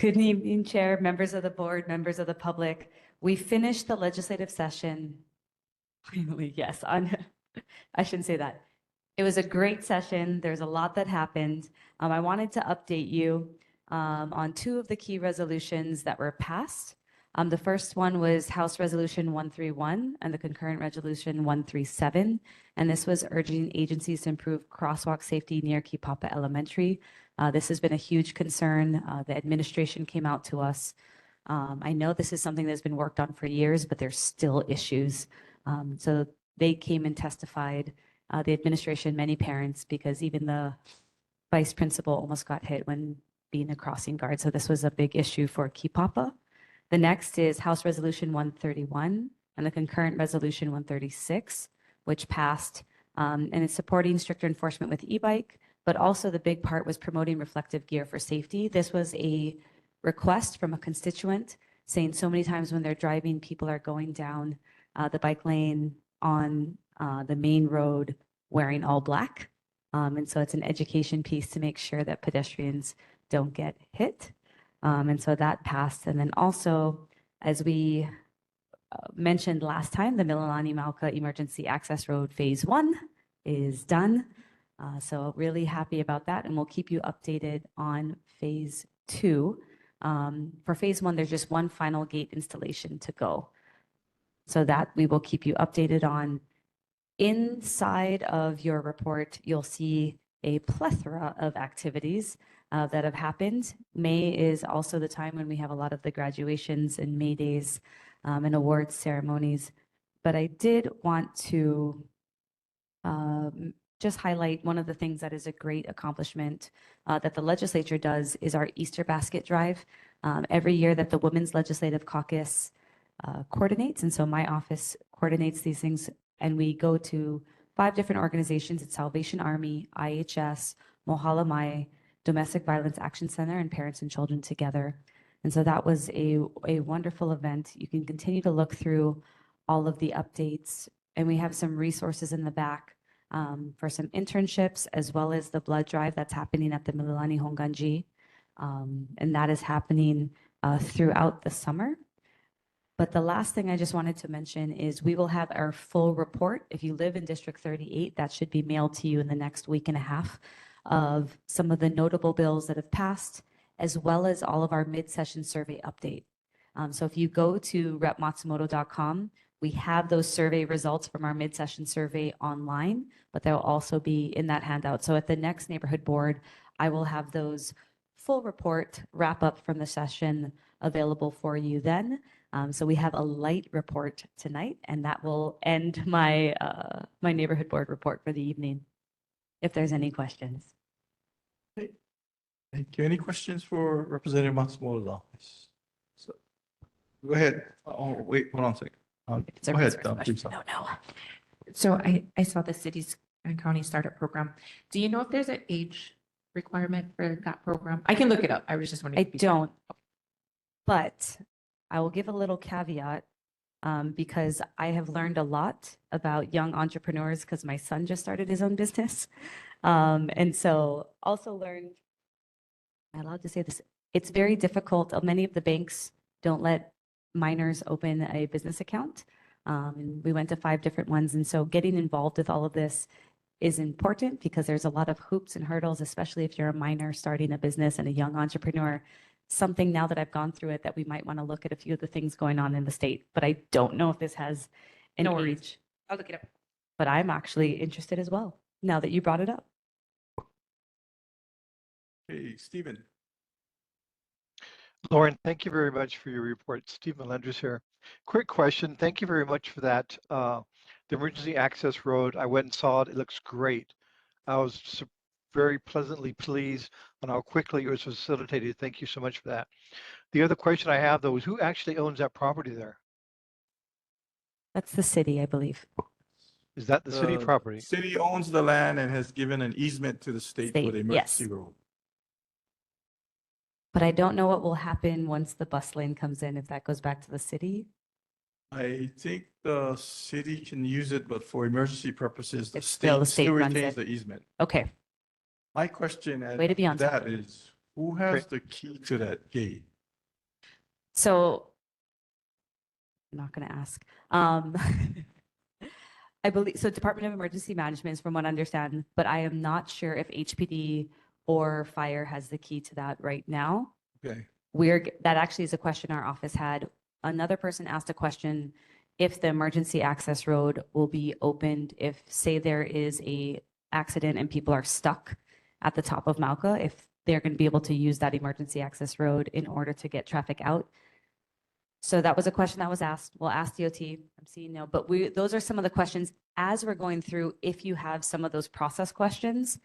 [SPEAKER 18] Good evening, Chair, members of the board, members of the public. We finished the legislative session. Finally, yes, I shouldn't say that. It was a great session. There's a lot that happened. I wanted to update you on two of the key resolutions that were passed. The first one was House Resolution 131 and the concurrent resolution 137. And this was urging agencies to improve crosswalk safety near Kipapa Elementary. This has been a huge concern. The administration came out to us. I know this is something that's been worked on for years, but there's still issues. So they came and testified, the administration, many parents, because even the vice principal almost got hit when being a crossing guard. So this was a big issue for Kipapa. The next is House Resolution 131 and the concurrent resolution 136, which passed, and it's supporting stricter enforcement with e-bike, but also the big part was promoting reflective gear for safety. This was a request from a constituent saying so many times when they're driving, people are going down the bike lane on the main road wearing all black. And so it's an education piece to make sure that pedestrians don't get hit. And so that passed. And then also, as we mentioned last time, the Mililani Mauka Emergency Access Road Phase 1 is done. So really happy about that. And we'll keep you updated on Phase 2. For Phase 1, there's just one final gate installation to go. So that we will keep you updated on. Inside of your report, you'll see a plethora of activities that have happened. May is also the time when we have a lot of the graduations and May days and awards ceremonies. But I did want to just highlight one of the things that is a great accomplishment that the legislature does is our Easter basket drive. Every year that the Women's Legislative Caucus coordinates, and so my office coordinates these things, and we go to 5 different organizations. It's Salvation Army, IHS, Mohala Mai, Domestic Violence Action Center, and Parents and Children Together. And so that was a wonderful event. You can continue to look through all of the updates, and we have some resources in the back for some internships, as well as the blood drive that's happening at the Mililani Honganji. And that is happening throughout the summer. But the last thing I just wanted to mention is we will have our full report. If you live in District 38, that should be mailed to you in the next week and a half of some of the notable bills that have passed, as well as all of our mid-session survey update. So if you go to repmatsumoto.com, we have those survey results from our mid-session survey online, but they'll also be in that handout. So at the next neighborhood board, I will have those full report wrap up from the session available for you then. So we have a light report tonight, and that will end my my neighborhood board report for the evening. If there's any questions.
[SPEAKER 1] Thank you. Any questions for Representative Matsumoto's office? So, go ahead. Oh, wait, hold on a second. Go ahead. Please.
[SPEAKER 7] No. So I saw the cities and county startup program. Do you know if there's an age requirement for that program? I can look it up. I was just wondering.
[SPEAKER 18] I don't, but I will give a little caveat because I have learned a lot about young entrepreneurs because my son just started his own business. And so also learned, am I allowed to say this? It's very difficult. Many of the banks don't let minors open a business account. And we went to 5 different ones. And so getting involved with all of this is important because there's a lot of hoops and hurdles, especially if you're a minor starting a business and a young entrepreneur. Something now that I've gone through it that we might want to look at a few of the things going on in the state, but I don't know if this has an
[SPEAKER 7] No worries.
[SPEAKER 18] age.
[SPEAKER 7] I'll look it up.
[SPEAKER 18] But I'm actually interested as well, now that you brought it up.
[SPEAKER 1] Okay, Stephen.
[SPEAKER 12] Lauren, thank you very much for your report. Steve Melendres here. Quick question. Thank you very much for that. The emergency access road, I went and saw it. It looks great. I was very pleasantly pleased on how quickly it was facilitated. Thank you so much for that. The other question I have though is who actually owns that property there?
[SPEAKER 18] That's the city, I believe.
[SPEAKER 12] Is that the city property?
[SPEAKER 1] City owns the land and has given an easement to the state for the emergency road.
[SPEAKER 18] But I don't know what will happen once the bus lane comes in, if that goes back to the city.
[SPEAKER 1] I think the city can use it, but for emergency purposes, the
[SPEAKER 18] It's still the
[SPEAKER 1] state
[SPEAKER 18] state runs
[SPEAKER 1] retains
[SPEAKER 18] it.
[SPEAKER 1] the easement.
[SPEAKER 18] Okay,
[SPEAKER 1] My question
[SPEAKER 18] way to be on
[SPEAKER 1] to
[SPEAKER 18] top
[SPEAKER 1] that
[SPEAKER 18] of it.
[SPEAKER 1] is, who has the key to that gate?
[SPEAKER 18] So I'm not going to ask. I believe, so Department of Emergency Management is from what I understand, but I am not sure if HPD or fire has the key to that right now.
[SPEAKER 1] Okay.
[SPEAKER 18] That actually is a question our office had. Another person asked a question, if the emergency access road will be opened if, say, there is a accident and people are stuck at the top of Mauka, if they're going to be able to use that emergency access road in order to get traffic out. So that was a question that was asked. We'll ask DOT. I'm seeing no, but those are some of the questions as we're going through. If you have some of those process questions,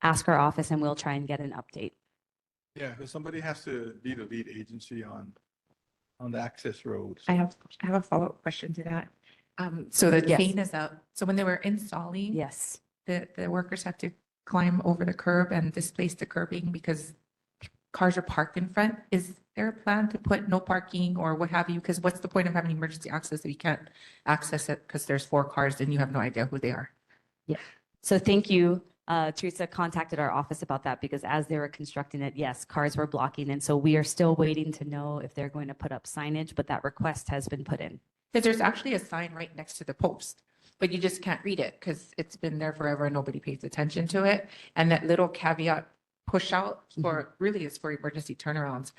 [SPEAKER 18] ask our office and we'll try and get an update.
[SPEAKER 1] Yeah, because somebody has to be the lead agency on the access roads.
[SPEAKER 7] I have a follow-up question to that. So the
[SPEAKER 18] Yes.
[SPEAKER 7] chain is up. So when they were installing,
[SPEAKER 18] Yes.
[SPEAKER 7] the workers have to climb over the curb and displace the curbing because cars are parked in front. Is there a plan to put no parking or what have you? Because what's the point of having emergency access if you can't access it because there's 4 cars and you have no idea who they are?
[SPEAKER 18] Yeah. So thank you. Teresa contacted our office about that because as they were constructing it, yes, cars were blocking. And so we are still waiting to know if they're going to put up signage, but that request has been put in.
[SPEAKER 7] Because there's actually a sign right next to the post, but you just can't read it because it's been there forever and nobody pays attention to it. And that little caveat push out for really is for emergency turnarounds.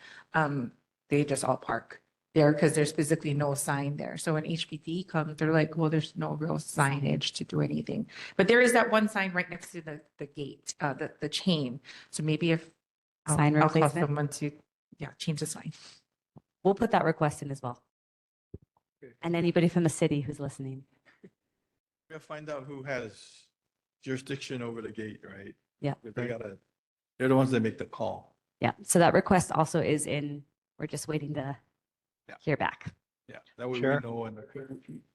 [SPEAKER 7] They just all park there because there's physically no sign there. So when HPD comes, they're like, well, there's no real signage to do anything. But there is that one sign right next to the gate, the chain. So maybe if
[SPEAKER 18] Sign
[SPEAKER 7] I'll call
[SPEAKER 18] replacement?
[SPEAKER 7] someone to, change the sign.
[SPEAKER 18] We'll put that request in as well.
[SPEAKER 1] Okay.
[SPEAKER 18] And anybody from the city who's listening.
[SPEAKER 1] We gotta find out who has jurisdiction over the gate, right?
[SPEAKER 18] Yeah.
[SPEAKER 1] They're the ones that make the call.
[SPEAKER 18] Yeah. So that request also is in, we're just waiting to hear back.
[SPEAKER 1] Yeah, that way we
[SPEAKER 12] Sure.
[SPEAKER 1] know and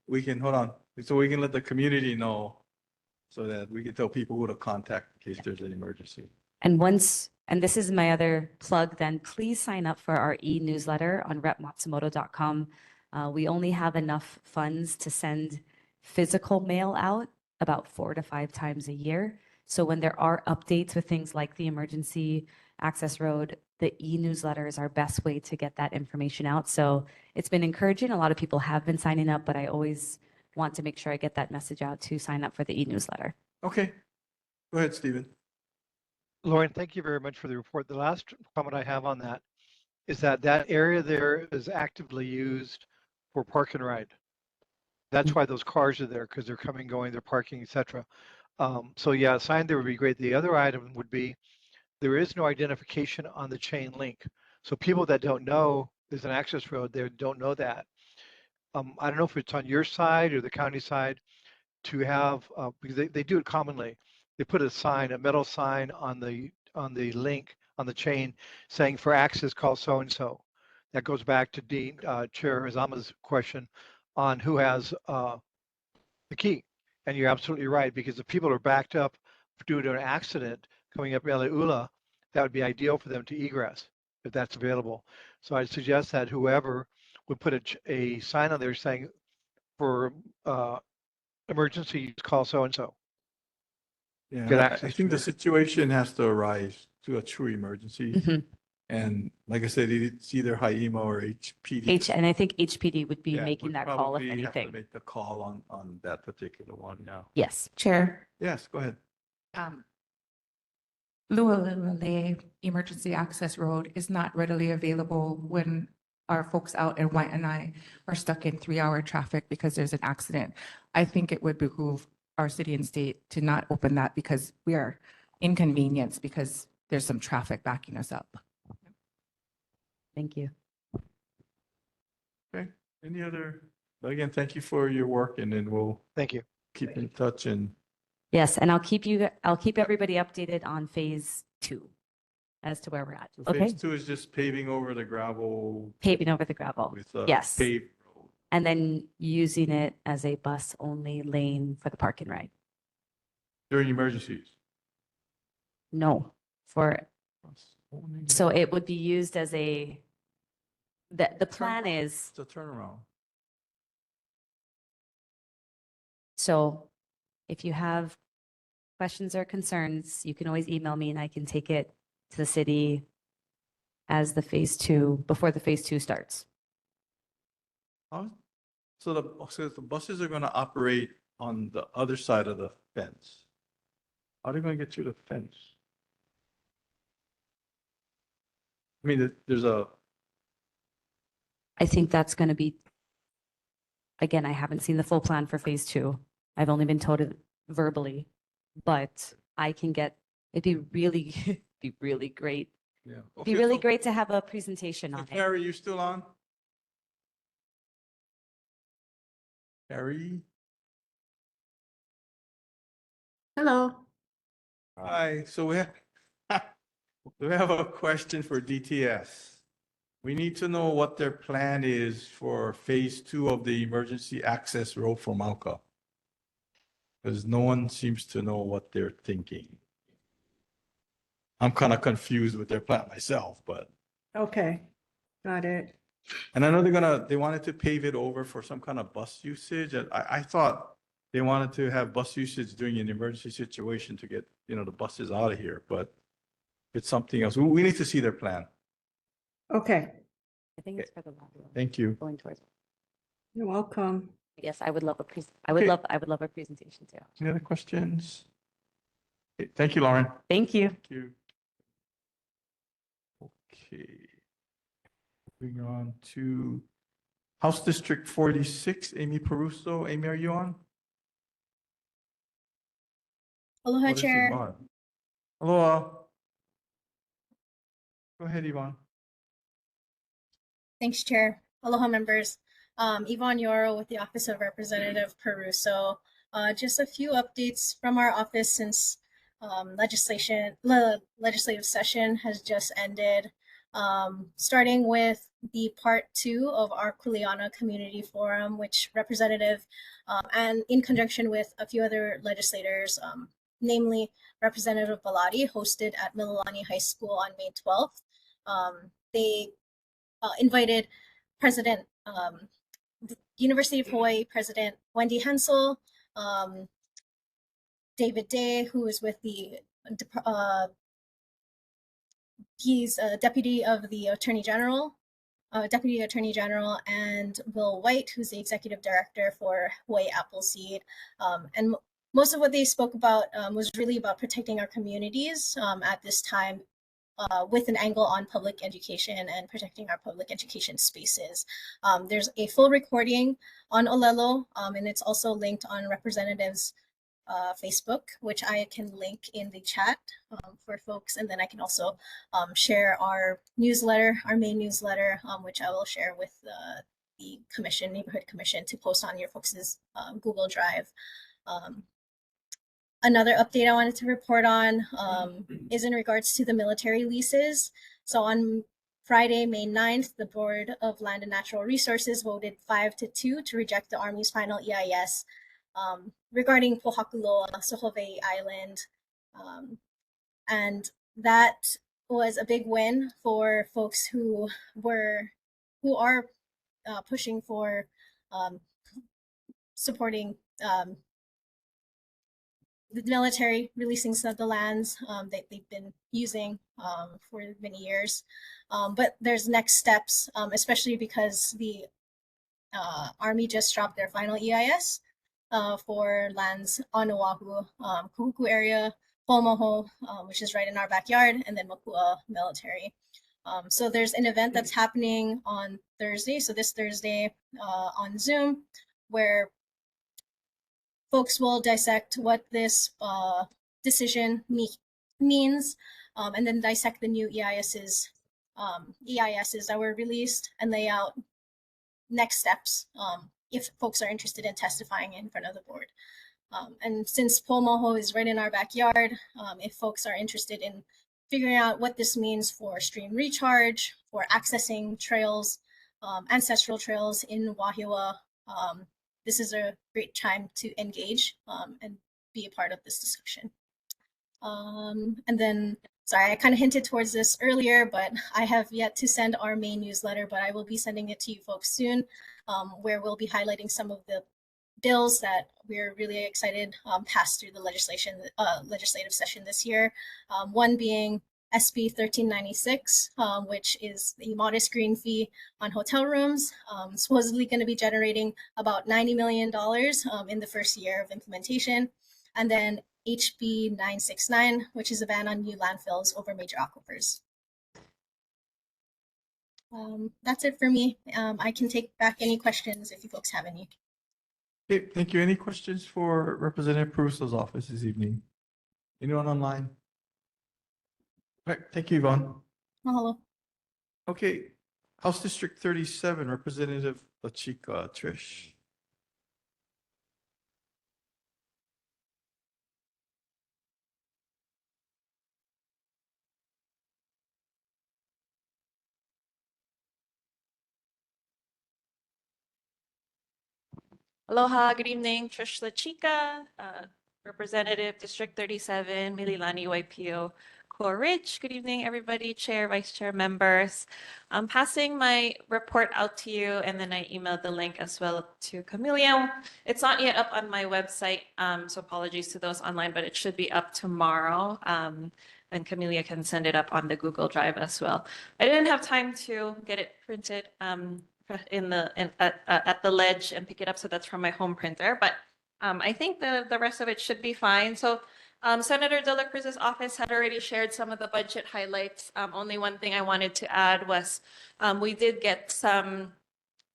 [SPEAKER 1] we can, hold on, so we can let the community know so that we can tell people who to contact in case there's an emergency.
[SPEAKER 18] And and this is my other plug, then please sign up for our e-newsletter on repmatsumoto.com. We only have enough funds to send physical mail out about 4 to 5 times a year. So when there are updates with things like the emergency access road, the e-newsletter is our best way to get that information out. So it's been encouraging. A lot of people have been signing up, but I always want to make sure I get that message out to sign up for the e-newsletter.
[SPEAKER 1] Okay, go ahead, Stephen.
[SPEAKER 12] Lauren, thank you very much for the report. The last comment I have on that is that area there is actively used for park and ride. That's why those cars are there, because they're coming, going, they're parking, etc. So yeah, a sign there would be great. The other item would be there is no identification on the chain link. So people that don't know there's an access road there don't know that. I don't know if it's on your side or the county side to have, because they do it commonly. They put a sign, a metal sign on the link, on the chain saying for access, call so-and-so. That goes back to Dean, Chair Azama's question on who has the key. And you're absolutely right, because if people are backed up due to an accident coming up Ula, that would be ideal for them to egress if that's available. So I'd suggest that whoever would put a sign on there saying for emergency, call so-and-so.
[SPEAKER 1] Yeah,
[SPEAKER 12] Get
[SPEAKER 1] I
[SPEAKER 12] access
[SPEAKER 1] think
[SPEAKER 12] to
[SPEAKER 1] the
[SPEAKER 12] it.
[SPEAKER 1] situation has to arise to a true emergency. And like I said, it's either HIEMA or HPD.
[SPEAKER 18] And I think HPD would be
[SPEAKER 1] Yeah,
[SPEAKER 18] making
[SPEAKER 1] would
[SPEAKER 18] that call if
[SPEAKER 1] probably have to
[SPEAKER 18] anything.
[SPEAKER 1] Make the call on that particular one now.
[SPEAKER 18] Yes.
[SPEAKER 7] Chair,
[SPEAKER 1] Yes, go ahead.
[SPEAKER 7] Lualele Emergency Access Road is not readily available when our folks out in White and I are stuck in 3-hour traffic because there's an accident. I think it would behoove our city and state to not open that because we are inconvenienced because there's some traffic backing us up.
[SPEAKER 18] Thank you.
[SPEAKER 1] Okay, any other, but again, thank you for your work and then we'll
[SPEAKER 12] Thank you.
[SPEAKER 1] keep in touch and
[SPEAKER 18] Yes, and I'll keep everybody updated on phase 2 as to where we're at.
[SPEAKER 1] so
[SPEAKER 18] Okay,
[SPEAKER 1] phase 2 is just paving over the gravel
[SPEAKER 18] paving over the gravel.
[SPEAKER 1] with a
[SPEAKER 18] Yes,
[SPEAKER 1] paved road.
[SPEAKER 18] and then using it as a bus-only lane for the park and ride.
[SPEAKER 1] During emergencies.
[SPEAKER 18] No, so it would be used as the plan is,
[SPEAKER 1] It's a turnaround.
[SPEAKER 18] so if you have questions or concerns, you can always email me and I can take it to the city as the phase 2, before the phase 2 starts.
[SPEAKER 1] So the buses are gonna operate on the other side of the fence. How are they gonna get through the fence? I mean, there's
[SPEAKER 18] I think that's going to be, again, I haven't seen the full plan for phase 2. I've only been told it verbally, but I can get, it'd be really, be really great.
[SPEAKER 1] yeah.
[SPEAKER 18] It'd be really great to have a presentation on it.
[SPEAKER 1] Harry, you still on? Harry?
[SPEAKER 14] Hello.
[SPEAKER 1] Hi, so we have a question for DTS. We need to know what their plan is for phase 2 of the emergency access road for Mauka. Because no one seems to know what they're thinking. I'm kind of confused with their plan myself, but,
[SPEAKER 14] Okay, got it.
[SPEAKER 1] and I know they wanted to pave it over for some kind of bus usage. And I thought they wanted to have bus usage during an emergency situation to get, the buses out of here, but it's something else. We need to see their plan.
[SPEAKER 14] Okay,
[SPEAKER 18] I think it's for the lateral,
[SPEAKER 1] Thank you.
[SPEAKER 18] going towards.
[SPEAKER 14] you're welcome.
[SPEAKER 18] Yes, I would love a
[SPEAKER 1] Okay.
[SPEAKER 18] I would love a presentation too.
[SPEAKER 1] Any other questions? Okay, thank you, Lauren.
[SPEAKER 18] Thank you.
[SPEAKER 1] Thank you. Okay. Moving on to House District 46, Amy Peruso. Amy, are you on?
[SPEAKER 19] Aloha,
[SPEAKER 1] What is
[SPEAKER 19] Chair.
[SPEAKER 1] Yvonne? Aloha. Go ahead, Yvonne.
[SPEAKER 19] Thanks, Chair. Aloha, members. Yvonne Yoro with the Office of Representative Peruso. Just a few updates from our office since legislative session has just ended. Starting with the part 2 of our Kuleana Community Forum, which Representative and in conjunction with a few other legislators, namely Representative Baladi, hosted at Mililani High School on May 12th. They invited President, University of Hawaii President Wendy Hensel, David Day, who is with the he's a deputy of the Attorney General, and Will White, who's the executive director for Hawaii Appleseed. And most of what they spoke about was really about protecting our communities at this time, with an angle on public education and protecting our public education spaces. There's a full recording on Olelo, and it's also linked on Representatives' Facebook, which I can link in the chat for folks. And then I can also share our newsletter, our main newsletter, which I will share with the commission, neighborhood commission, to post on your folks' Google Drive. Another update I wanted to report on is in regards to the military leases. So on Friday, May 9th, the Board of Land and Natural Resources voted 5-2 to reject the Army's final EIS regarding Pohakuloa, Sohovei Island. And that was a big win for folks who are pushing for supporting the military releasing some of the lands that they've been using for many years. But there's next steps, especially because the Army just dropped their final EIS for lands on Oahu, Kahuku area, Paumaho, which is right in our backyard, and then Makua military. So there's an event that's happening on Thursday, so this Thursday on Zoom, where folks will dissect what this decision means, and then dissect the new EISs that were released and lay out next steps if folks are interested in testifying in front of the board. And since Paumaho is right in our backyard, if folks are interested in figuring out what this means for stream recharge, for accessing trails, ancestral trails in Wahiawa, this is a great time to engage and be a part of this discussion. And then, sorry, I kind of hinted towards this earlier, but I have yet to send our main newsletter, but I will be sending it to you folks soon, where we'll be highlighting some of the bills that we're really excited passed through the legislative session this year. One being SB 1396, which is the modest green fee on hotel rooms, supposedly going to be generating about $90 million in the first year of implementation. And then HB 969, which is a ban on new landfills over major aquifers. That's it for me. I can take back any questions if you folks have any.
[SPEAKER 1] Okay, thank you. Any questions for Representative Peruso's office this evening? Anyone online? All right, thank you, Yvonne.
[SPEAKER 19] Mahalo.
[SPEAKER 1] Okay, House District 37, Representative La Chica, Trish.
[SPEAKER 20] Aloha, good evening, Trish La Chica, Representative District 37, Mililani YPO, Core Ridge. Good evening, everybody, Chair, Vice Chair, members. I'm passing my report out to you, and then I emailed the link as well to Camelia. It's not yet up on my website, so apologies to those online, but it should be up tomorrow. And Camelia can send it up on the Google Drive as well. I didn't have time to get it printed at the ledge and pick it up, so that's from my home printer, but I think the rest of it should be fine. So Senator De La Cruz's office had already shared some of the budget highlights. Only one thing I wanted to add was we did get some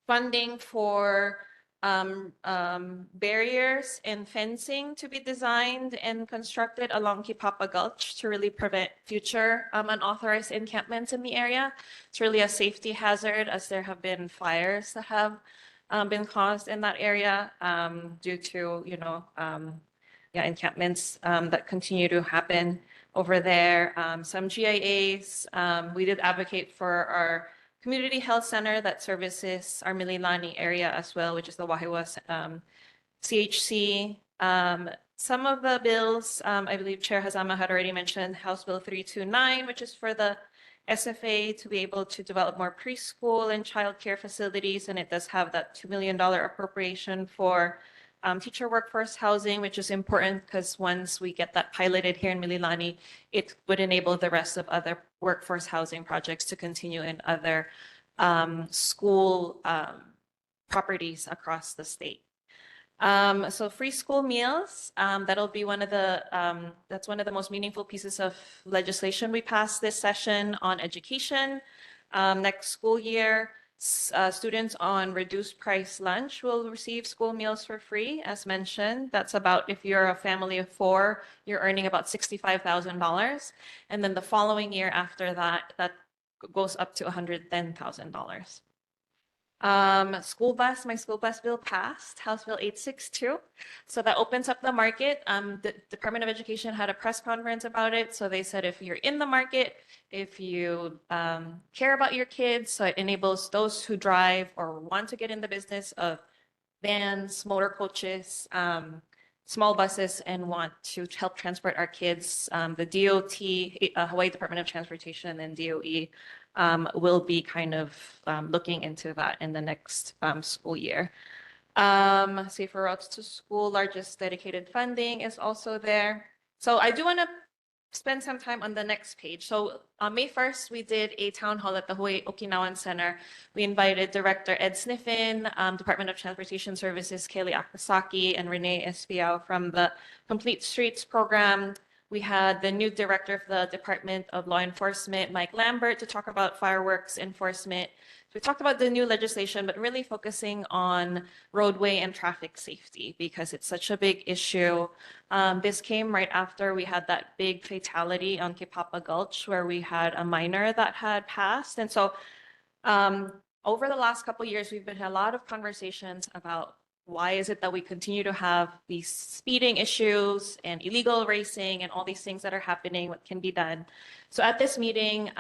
[SPEAKER 20] funding for barriers and fencing to be designed and constructed along Kipapa Gulch to really prevent future unauthorized encampments in the area. It's really a safety hazard, as there have been fires that have been caused in that area due to, encampments that continue to happen over there. Some GIAs, we did advocate for our community health center that services our Mililani area as well, which is the Wahiawa CHC. Some of the bills, I believe Chair Hazama had already mentioned, House Bill 329, which is for the SFA to be able to develop more preschool and childcare facilities, and it does have that $2 million appropriation for teacher workforce housing, which is important because once we get that piloted here in Mililani, it would enable the rest of other workforce housing projects to continue in other school properties across the state. So free school meals, that'll be one of the, that's one of the most meaningful pieces of legislation we passed this session on education. Next school year, students on reduced price lunch will receive school meals for free, as mentioned. That's about, if you're a family of 4, you're earning about $65,000. And then the following year after that, that goes up to $110,000. School bus, my school bus bill passed, House Bill 862. So that opens up the market. The Department of Education had a press conference about it. So they said, if you're in the market, if you care about your kids, so it enables those who drive or want to get in the business of vans, motor coaches, small buses, and want to help transport our kids. The DOT, Hawaii Department of Transportation, and DOE will be kind of looking into that in the next school year. Safer Routes to School, largest dedicated funding is also there. So I do want to spend some time on the next page. So on May 1st, we did a town hall at the Hawaii Okinawan Center. We invited Director Ed Sniffen, Department of Transportation Services, Kelly Akasaki, and Renee Espiao from the Complete Streets program. We had the new director of the Department of Law Enforcement, Mike Lambert, to talk about fireworks enforcement. So we talked about the new legislation, but really focusing on roadway and traffic safety because it's such a big issue. This came right after we had that big fatality on Kipapa Gulch where we had a minor that had passed. And so over the last couple of years, we've been had a lot of conversations about why is it that we continue to have these speeding issues and illegal racing and all these things that are happening, what can be done. So at this meeting,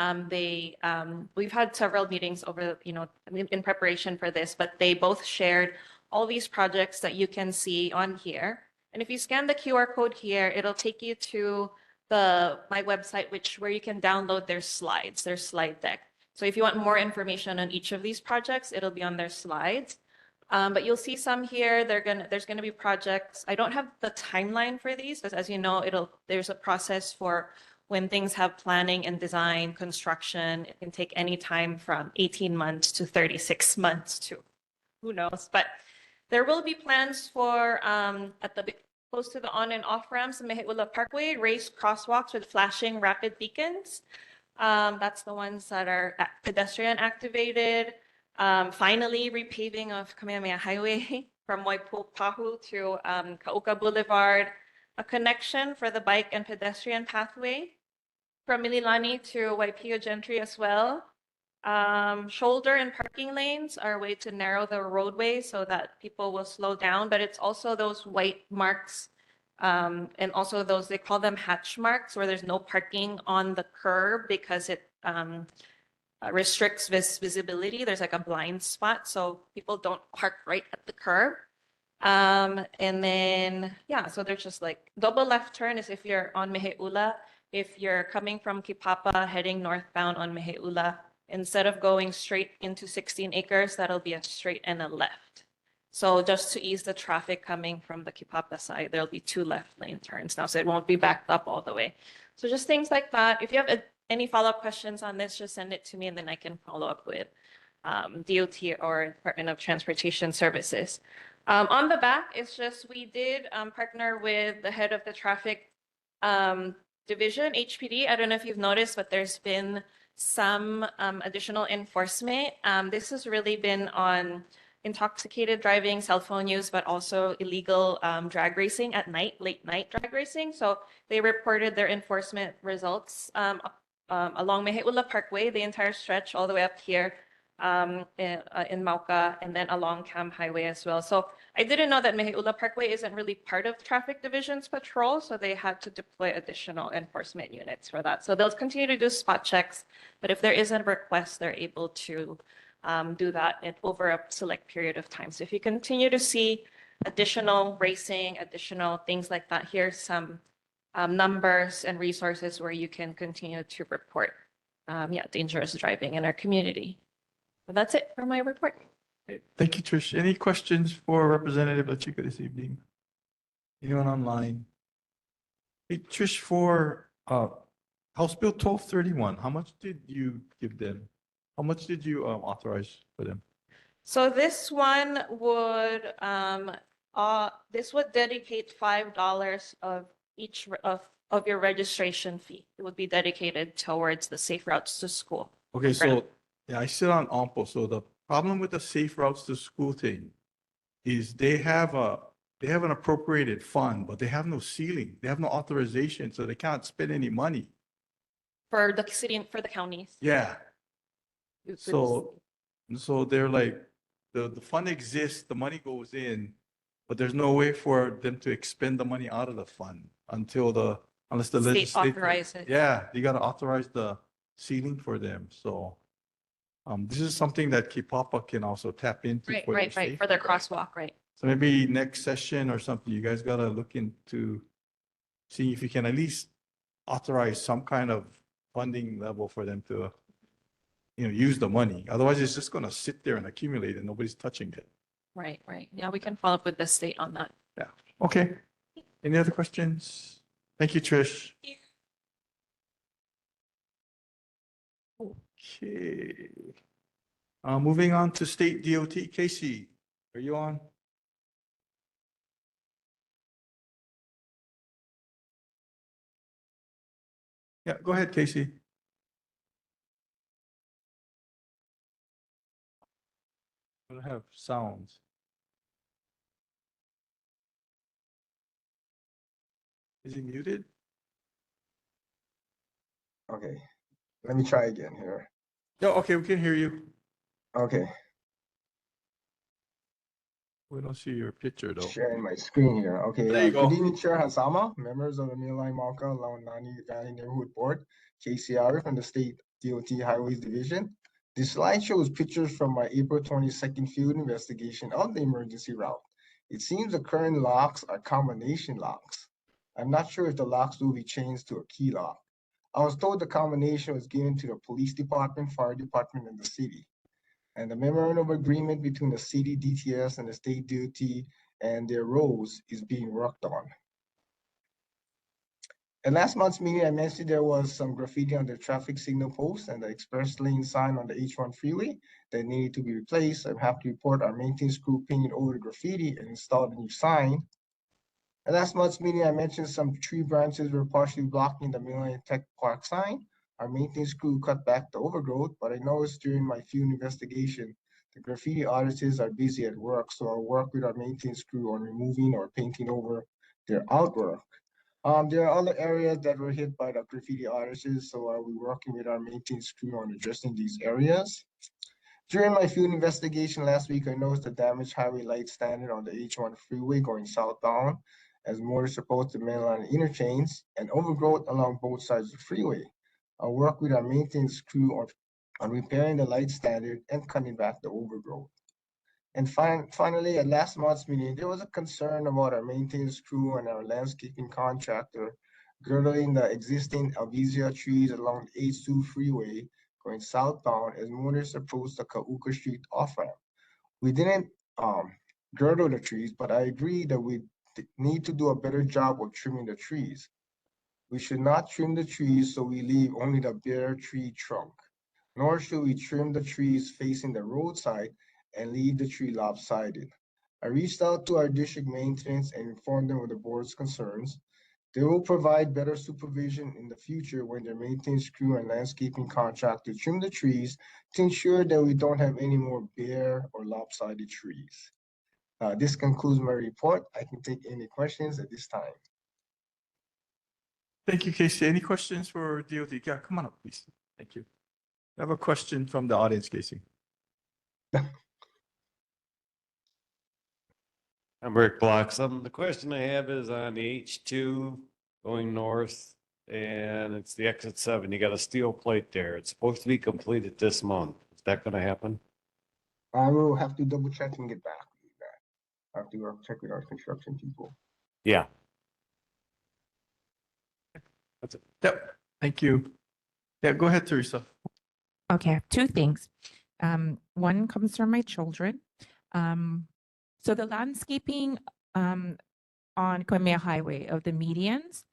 [SPEAKER 20] we've had several meetings over, in preparation for this, but they both shared all these projects that you can see on here. And if you scan the QR code here, it'll take you to my website, where you can download their slides, their slide deck. So if you want more information on each of these projects, it'll be on their slides. But you'll see some here. There's gonna be projects. I don't have the timeline for these because, as you know, there's a process for when things have planning and design, construction. It can take any time from 18 months to 36 months to who knows. But there will be plans for close to the on and off ramps in Mehe'ula Parkway, raised crosswalks with flashing rapid beacons. That's the ones that are pedestrian activated. Finally, repaving of Kamehameha Highway from Waipupahu to Kauka Boulevard, a connection for the bike and pedestrian pathway from Mililani to Waipio Gentry as well. Shoulder and parking lanes are a way to narrow the roadway so that people will slow down, but it's also those white marks and also those, they call them hatch marks, where there's no parking on the curb because it restricts visibility. There's like a blind spot, so people don't park right at the curb. And then, so there's just like double left turn is if you're on Mehe'ula. If you're coming from Kipapa heading northbound on Mehe'ula, instead of going straight into 16 acres, that'll be a straight and a left. So just to ease the traffic coming from the Kipapa side, there'll be 2 left lane turns now, so it won't be backed up all the way. So just things like that. If you have any follow-up questions on this, just send it to me and then I can follow up with DOT or Department of Transportation Services. On the back, it's just we did partner with the head of the traffic division, HPD. I don't know if you've noticed, but there's been some additional enforcement. This has really been on intoxicated driving, cell phone use, but also illegal drag racing at night, late night drag racing. So they reported their enforcement results along Mehe'ula Parkway, the entire stretch all the way up here in Mauka, and then along Cam Highway as well. So I didn't know that Mehe'ula Parkway isn't really part of Traffic Division's patrol, so they had to deploy additional enforcement units for that. So they'll continue to do spot checks, but if there is a request, they're able to do that over a select period of time. So if you continue to see additional racing, additional things like that, here's some numbers and resources where you can continue to report dangerous driving in our community. But that's it for my report.
[SPEAKER 1] Thank you, Trish. Any questions for Representative LaChica this evening? Anyone online? Hey, Trish, for House Bill 1231, how much did you give them? How much did you authorize for them?
[SPEAKER 20] So this one would dedicate $5 of each of your registration fee. It would be dedicated towards the Safe Routes to School.
[SPEAKER 1] Okay, so I sit on OMPO. So the problem with the Safe Routes to School thing is they have an appropriated fund, but they have no ceiling. They have no authorization, so they can't spend any money.
[SPEAKER 20] For the city and for the counties.
[SPEAKER 1] Yeah. So they're like, the fund exists, the money goes in, but there's no way for them to expend the money out of the fund unless the
[SPEAKER 20] State
[SPEAKER 1] legislature.
[SPEAKER 20] authorizes.
[SPEAKER 1] Yeah, you gotta authorize the ceiling for them. So this is something that Kipapa can also tap into.
[SPEAKER 20] Right, for their crosswalk, right.
[SPEAKER 1] So maybe next session or something, you guys gotta look into see if you can at least authorize some kind of funding level for them to, use the money. Otherwise, it's just gonna sit there and accumulate and nobody's touching it.
[SPEAKER 20] Right, right. Yeah, we can follow up with the state on that.
[SPEAKER 1] Yeah, okay. Any other questions? Thank you, Trish. Okay. Moving on to state DOT, Casey, are you on? Yeah, go ahead, Casey. I don't have sounds. Is he muted?
[SPEAKER 21] Okay, let me try again here.
[SPEAKER 1] Yeah, okay, we can hear you.
[SPEAKER 21] Okay,
[SPEAKER 1] We don't see your picture though.
[SPEAKER 21] sharing my screen here. Okay,
[SPEAKER 1] There you
[SPEAKER 21] good
[SPEAKER 1] go.
[SPEAKER 21] evening, Chair Hazama, members of the Mililani Mauka Launani Valley Neighborhood Board, KCR from the State DOT Highways Division. This slide shows pictures from my April 22nd field investigation of the emergency route. It seems the current locks are combination locks. I'm not sure if the locks will be changed to a key lock. I was told the combination was given to the police department, fire department, and the city. And the memorandum of agreement between the city DTS and the state DOT and their roles is being worked on. At last month's meeting, I mentioned there was some graffiti on the traffic signal post and the express lane sign on the H1 freeway that needed to be replaced. I'm happy to report our maintenance crew painted over the graffiti and installed a new sign. At last month's meeting, I mentioned some tree branches were partially blocking the Mililani Tech Park sign. Our maintenance crew cut back the overgrowth, but I noticed during my field investigation, the graffiti artists are busy at work, so I'll work with our maintenance crew on removing or painting over their artwork. There are other areas that were hit by the graffiti artists, so I'll be working with our maintenance crew on addressing these areas. During my field investigation last week, I noticed the damaged highway light standard on the H1 freeway going southbound as motorists approach the Mililani interchange and overgrowth along both sides of the freeway. I'll work with our maintenance crew on repairing the light standard and cutting back the overgrowth. And finally, at last month's meeting, there was a concern about our maintenance crew and our landscaping contractor girdling the existing Alvesia trees along the H2 freeway going southbound as motorists approach the Kauka Street off-ramp. We didn't girdle the trees, but I agree that we need to do a better job of trimming the trees. We should not trim the trees so we leave only the bare tree trunk, nor should we trim the trees facing the roadside and leave the tree lopsided. I reached out to our district maintenance and informed them of the board's concerns. They will provide better supervision in the future when their maintenance crew and landscaping contractor trim the trees to ensure that we don't have any more bare or lopsided trees. This concludes my report. I can take any questions at this time.
[SPEAKER 1] Thank you, Casey. Any questions for DOT? Yeah, come on up, please. Thank you. I have a question from the audience, Casey.
[SPEAKER 22] I'm Rick Bloxham. The question I have is on the H2 going north, and it's the exit 7. You got a steel plate there. It's supposed to be completed this month. Is that going to happen?
[SPEAKER 21] I will have to double check and get back with that. I have to check with our construction people.
[SPEAKER 22] Yeah.
[SPEAKER 1] That's it. Yep. Thank you. Yeah, go ahead, Teresa.
[SPEAKER 7] Okay, I have two things. One comes from my children. So the landscaping on Kamehameha Highway of the medians,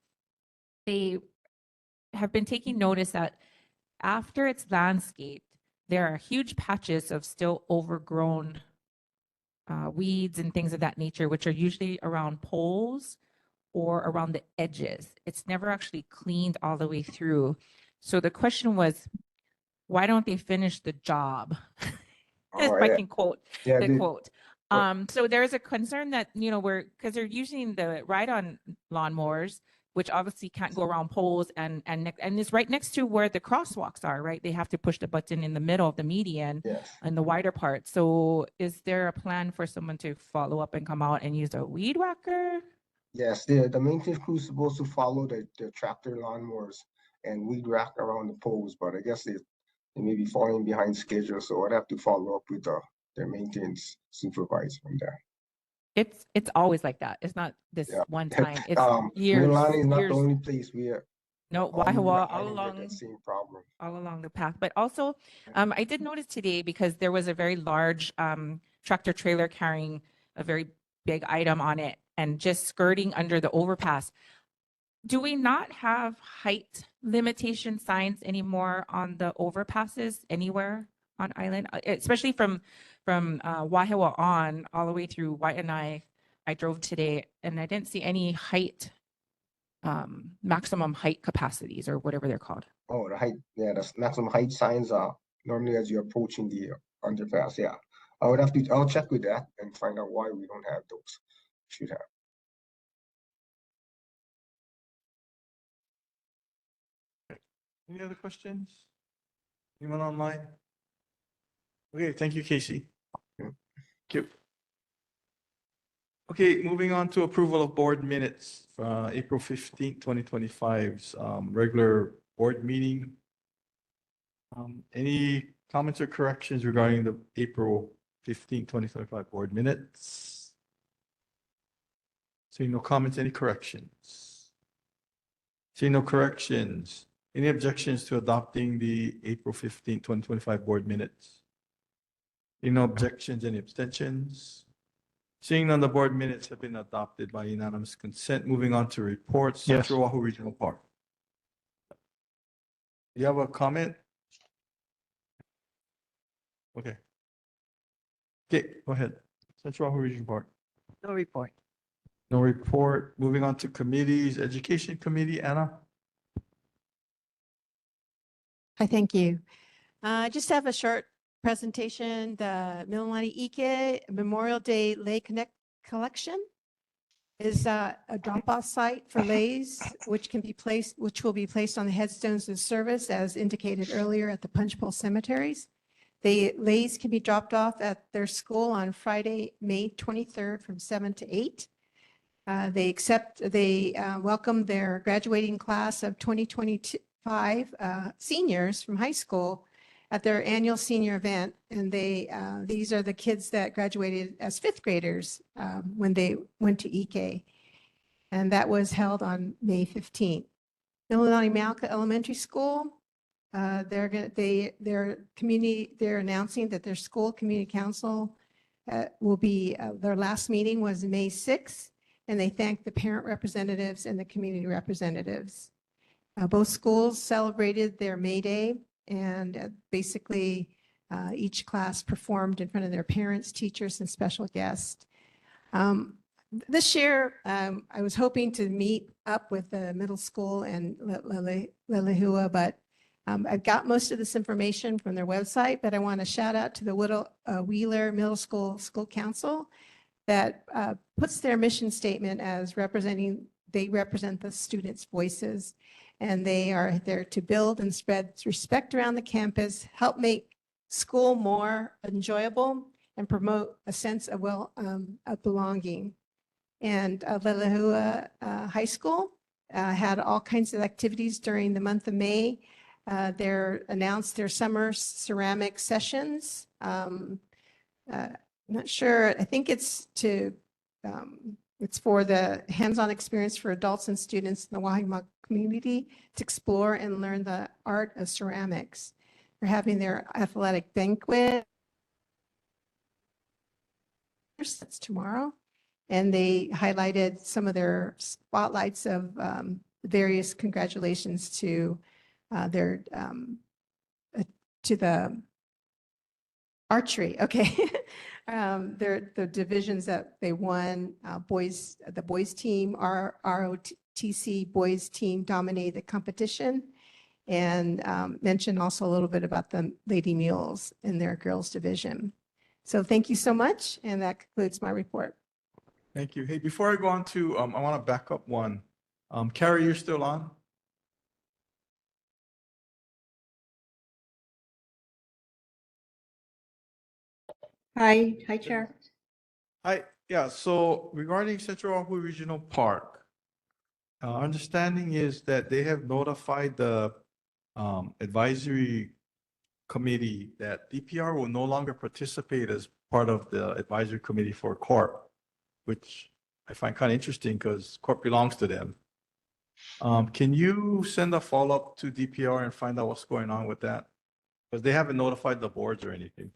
[SPEAKER 7] they have been taking notice that after it's landscaped, there are huge patches of still overgrown weeds and things of that nature, which are usually around poles or around the edges. It's never actually cleaned all the way through. So the question was, why don't they finish the job? If I can quote the quote. So there is a concern that, because they're using the ride-on lawnmowers, which obviously can't go around poles and it's right next to where the crosswalks are, right? They have to push the button in the middle of the median and the wider part. So is there a plan for someone to follow up and come out and use a weed whacker?
[SPEAKER 21] Yes, the maintenance crew is supposed to follow the tractor lawnmowers and weed whack around the poles, but I guess they may be falling behind schedule, so I'd have to follow up with their maintenance supervisor on that.
[SPEAKER 7] It's always like that. It's not this one time. It's years.
[SPEAKER 21] Mililani is not
[SPEAKER 7] years.
[SPEAKER 21] the only place we are.
[SPEAKER 7] No, Waihawa, all along the path. But also, I did notice today because there was a very large tractor trailer carrying a very big item on it and just skirting under the overpass. Do we not have height limitation signs anymore on the overpasses anywhere on Island? Especially from Waihewa on all the way through Waianae. I drove today and I didn't see any height, maximum height capacities or whatever they're called.
[SPEAKER 21] Oh, the height, yeah, the maximum height signs are normally as you're approaching the underpass, yeah. I'll check with that and find out why we don't have those. Should have.
[SPEAKER 1] Any other questions? Anyone online? Okay, thank you, Casey. Thank you. Okay, moving on to approval of board minutes for April 15th, 2025's regular board meeting. Any comments or corrections regarding the April 15th, 2025 board minutes? Seeing no comments, any corrections? Seeing no corrections, any objections to adopting the April 15th, 2025 board minutes? Seeing no objections, any abstentions? Seeing none, the board minutes have been adopted by unanimous consent. Moving on to reports.
[SPEAKER 10] Yes.
[SPEAKER 1] Central Oahu Regional Park. You have a comment? Okay. Okay, go ahead. Central Oahu Regional Park.
[SPEAKER 16] No report.
[SPEAKER 1] No report. Moving on to committees. Education Committee, Anna?
[SPEAKER 3] Hi, thank you. Just have a short presentation. The Mililani Ike Memorial Day Lei Connect Collection is a drop-off site for leis, which will be placed on the headstones of service as indicated earlier at the Punch Bowl cemeteries. The leis can be dropped off at their school on Friday, May 23rd from 7 to 8. They welcome their graduating class of 2025 seniors from high school at their annual senior event. And these are the kids that graduated as fifth graders when they went to Ike. And that was held on May 15th. Mililani Mauka Elementary School, they're announcing that their school community council will be, their last meeting was May 6th, and they thank the parent representatives and the community representatives. Both schools celebrated their May Day, and basically each class performed in front of their parents, teachers, and special guests. This year, I was hoping to meet up with the middle school and Lelehua, but I've got most of this information from their website, but I want to shout out to the Wheeler Middle School School Council that puts their mission statement as they represent the students' voices, and they are there to build and spread respect around the campus, help make school more enjoyable, and promote a sense of of belonging. And Lelehua High School had all kinds of activities during the month of May. They announced their summer ceramic sessions. Not sure, I think it's for the hands-on experience for adults and students in the Waihewa community to explore and learn the art of ceramics. They're having their athletic banquet. That's tomorrow. And they highlighted some of their spotlights of various congratulations to the archery. Okay. The divisions that they won, the boys team, our ROTC boys team dominated the competition, and mentioned also a little bit about the Lady Mules in their girls division. So thank you so much. And that concludes my report.
[SPEAKER 1] Thank you. Hey, before I go on to, I want to back up one. Carrie, you're still on?
[SPEAKER 14] Hi, Chair.
[SPEAKER 1] Hi, yeah, so regarding Central Oahu Regional Park, our understanding is that they have notified the advisory committee that DPR will no longer participate as part of the advisory committee for Corp, which I find kind of interesting because Corp belongs to them. Can you send a follow-up to DPR and find out what's going on with that? Because they haven't notified the boards or anything.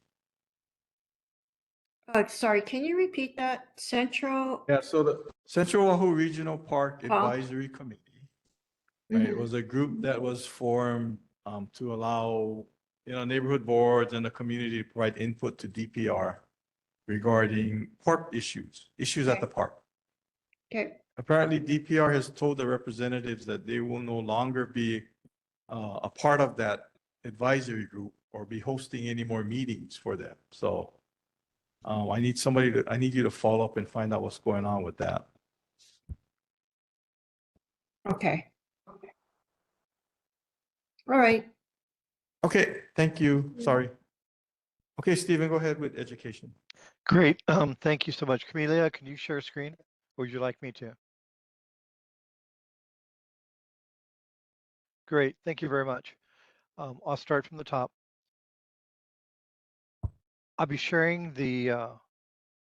[SPEAKER 14] Sorry, can you repeat that? Central?
[SPEAKER 1] Yeah, so the Central Oahu Regional Park Advisory Committee, right,
[SPEAKER 14] Mhm.
[SPEAKER 1] was a group that was formed to allow, neighborhood boards and the community to provide input to DPR regarding park issues at the park.
[SPEAKER 14] Okay.
[SPEAKER 1] Apparently, DPR has told the representatives that they will no longer be a part of that advisory group or be hosting any more meetings for them. So I need you to follow up and find out what's going on with that.
[SPEAKER 14] Okay. All right.
[SPEAKER 1] Okay, thank you. Sorry. Okay, Stephen, go ahead with education.
[SPEAKER 12] Great. Thank you so much. Camelia, can you share screen? Or would you like me to? Great. Thank you very much. I'll start from the top. I'll be sharing the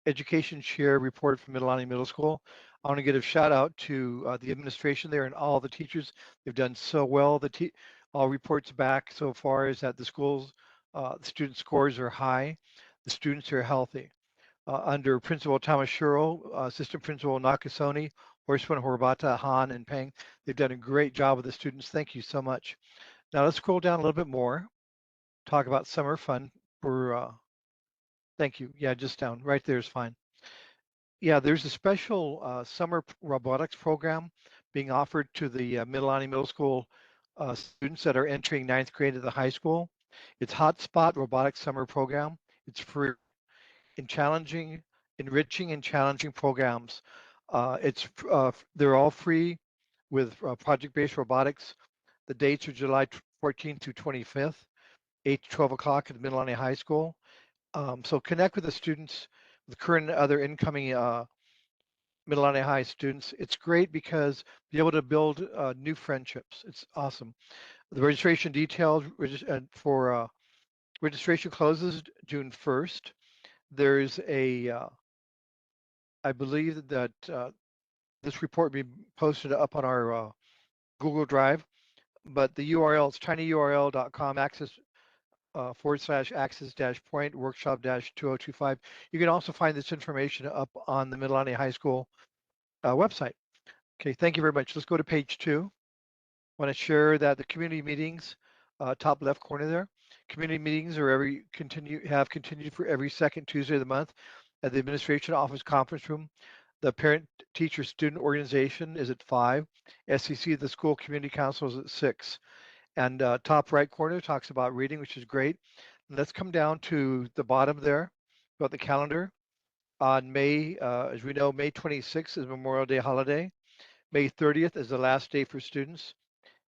[SPEAKER 12] education share report from Mililani Middle School. I want to give a shout out to the administration there and all the teachers. They've done so well. All reports back so far is that the schools, the student scores are high. The students are healthy. Under Principal Tamashiro, Assistant Principal Nakasone, Horseman Horibata, Han, and Peng, they've done a great job with the students. Thank you so much. Now let's scroll down a little bit more. Talk about summer fun for, thank you. Yeah, just down right there is fine. Yeah, there's a special summer robotics program being offered to the Mililani Middle School students that are entering ninth grade at the high school. It's Hotspot Robotics Summer Program. It's free in enriching and challenging programs. They're all free with project-based robotics. The dates are July 14th to 25th, 8 to 12 o'clock at Mililani High School. So connect with the students, the current and other incoming Mililani High students. It's great because be able to build new friendships. It's awesome. The registration details for registration closes June 1st. There's I believe that this report will be posted up on our Google Drive, but the URL is tinyurl.com /access-point workshop-2025. You can also find this information up on the Mililani High School website. Okay, thank you very much. Let's go to page 2. I want to share that the community meetings, top left corner there, community meetings have continued for every second Tuesday of the month at the administration office conference room. The parent teacher student organization is at 5. SCC, the school community council, is at 6. And top right corner talks about reading, which is great. Let's come down to the bottom there about the calendar. On May, as we know, May 26th is Memorial Day holiday. May 30th is the last day for students.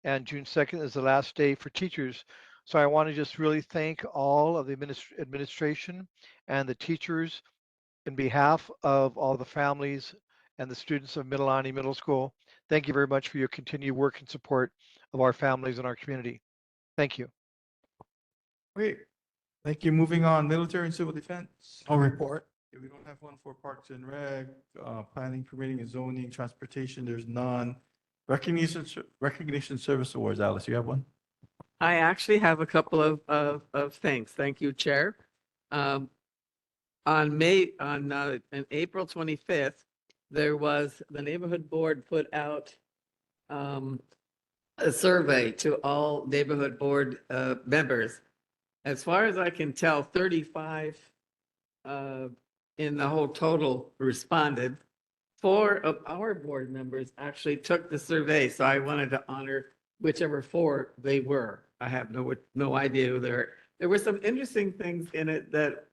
[SPEAKER 12] And June 2nd is the last day for teachers. So I want to just really thank all of the administration and the teachers in behalf of all the families and the students of Mililani Middle School. Thank you very much for your continued work and support of our families and our community. Thank you.
[SPEAKER 1] Great. Thank you. Moving on, military and civil defense.
[SPEAKER 12] I'll report.
[SPEAKER 1] Okay, we don't have one for parks and rec, planning, permitting and zoning, transportation, there's none. Recognition service awards, Alice, you have one?
[SPEAKER 9] I actually have a couple of things. Thank you, Chair. On April 25th, the neighborhood board put out a survey to all neighborhood board members. As far as I can tell, 35 in the whole total responded. 4 of our board members actually took the survey, so I wanted to honor whichever 4 they were. I have no idea who they're. There were some interesting things in it that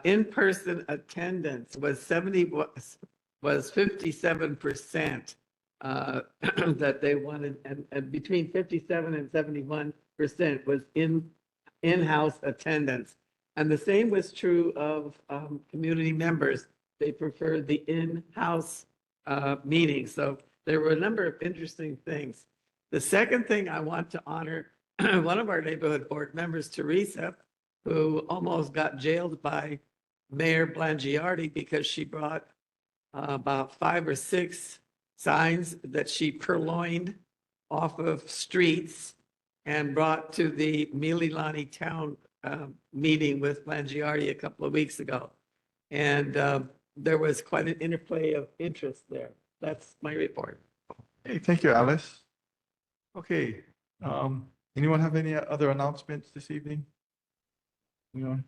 [SPEAKER 9] in-person attendance was 57% that they wanted, and between 57 and 71% was in-house attendance. And the same was true of community members. They preferred the in-house meetings. So there were a number of interesting things. The second thing I want to honor, one of our neighborhood board members, Teresa, who almost got jailed by Mayor Blangiardi because she brought about 5 or 6 signs that she purloined off of streets and brought to the Mililani town meeting with Blangiardi a couple of weeks ago. And there was quite an interplay of interest there. That's my report.
[SPEAKER 1] Hey, thank you, Alice. Okay, anyone have any other announcements this evening? Anyone?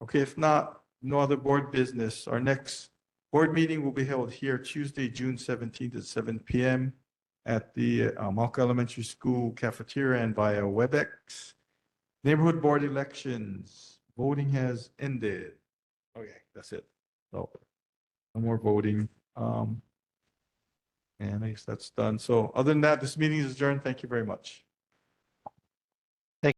[SPEAKER 1] Okay, if not, no other board business. Our next board meeting will be held here Tuesday, June 17th at 7 p.m. at the Mauka Elementary School cafeteria and via WebEx. Neighborhood board elections, voting has ended. Okay, that's it. So no more voting. And I guess that's done. So other than that, this meeting is adjourned. Thank you very much.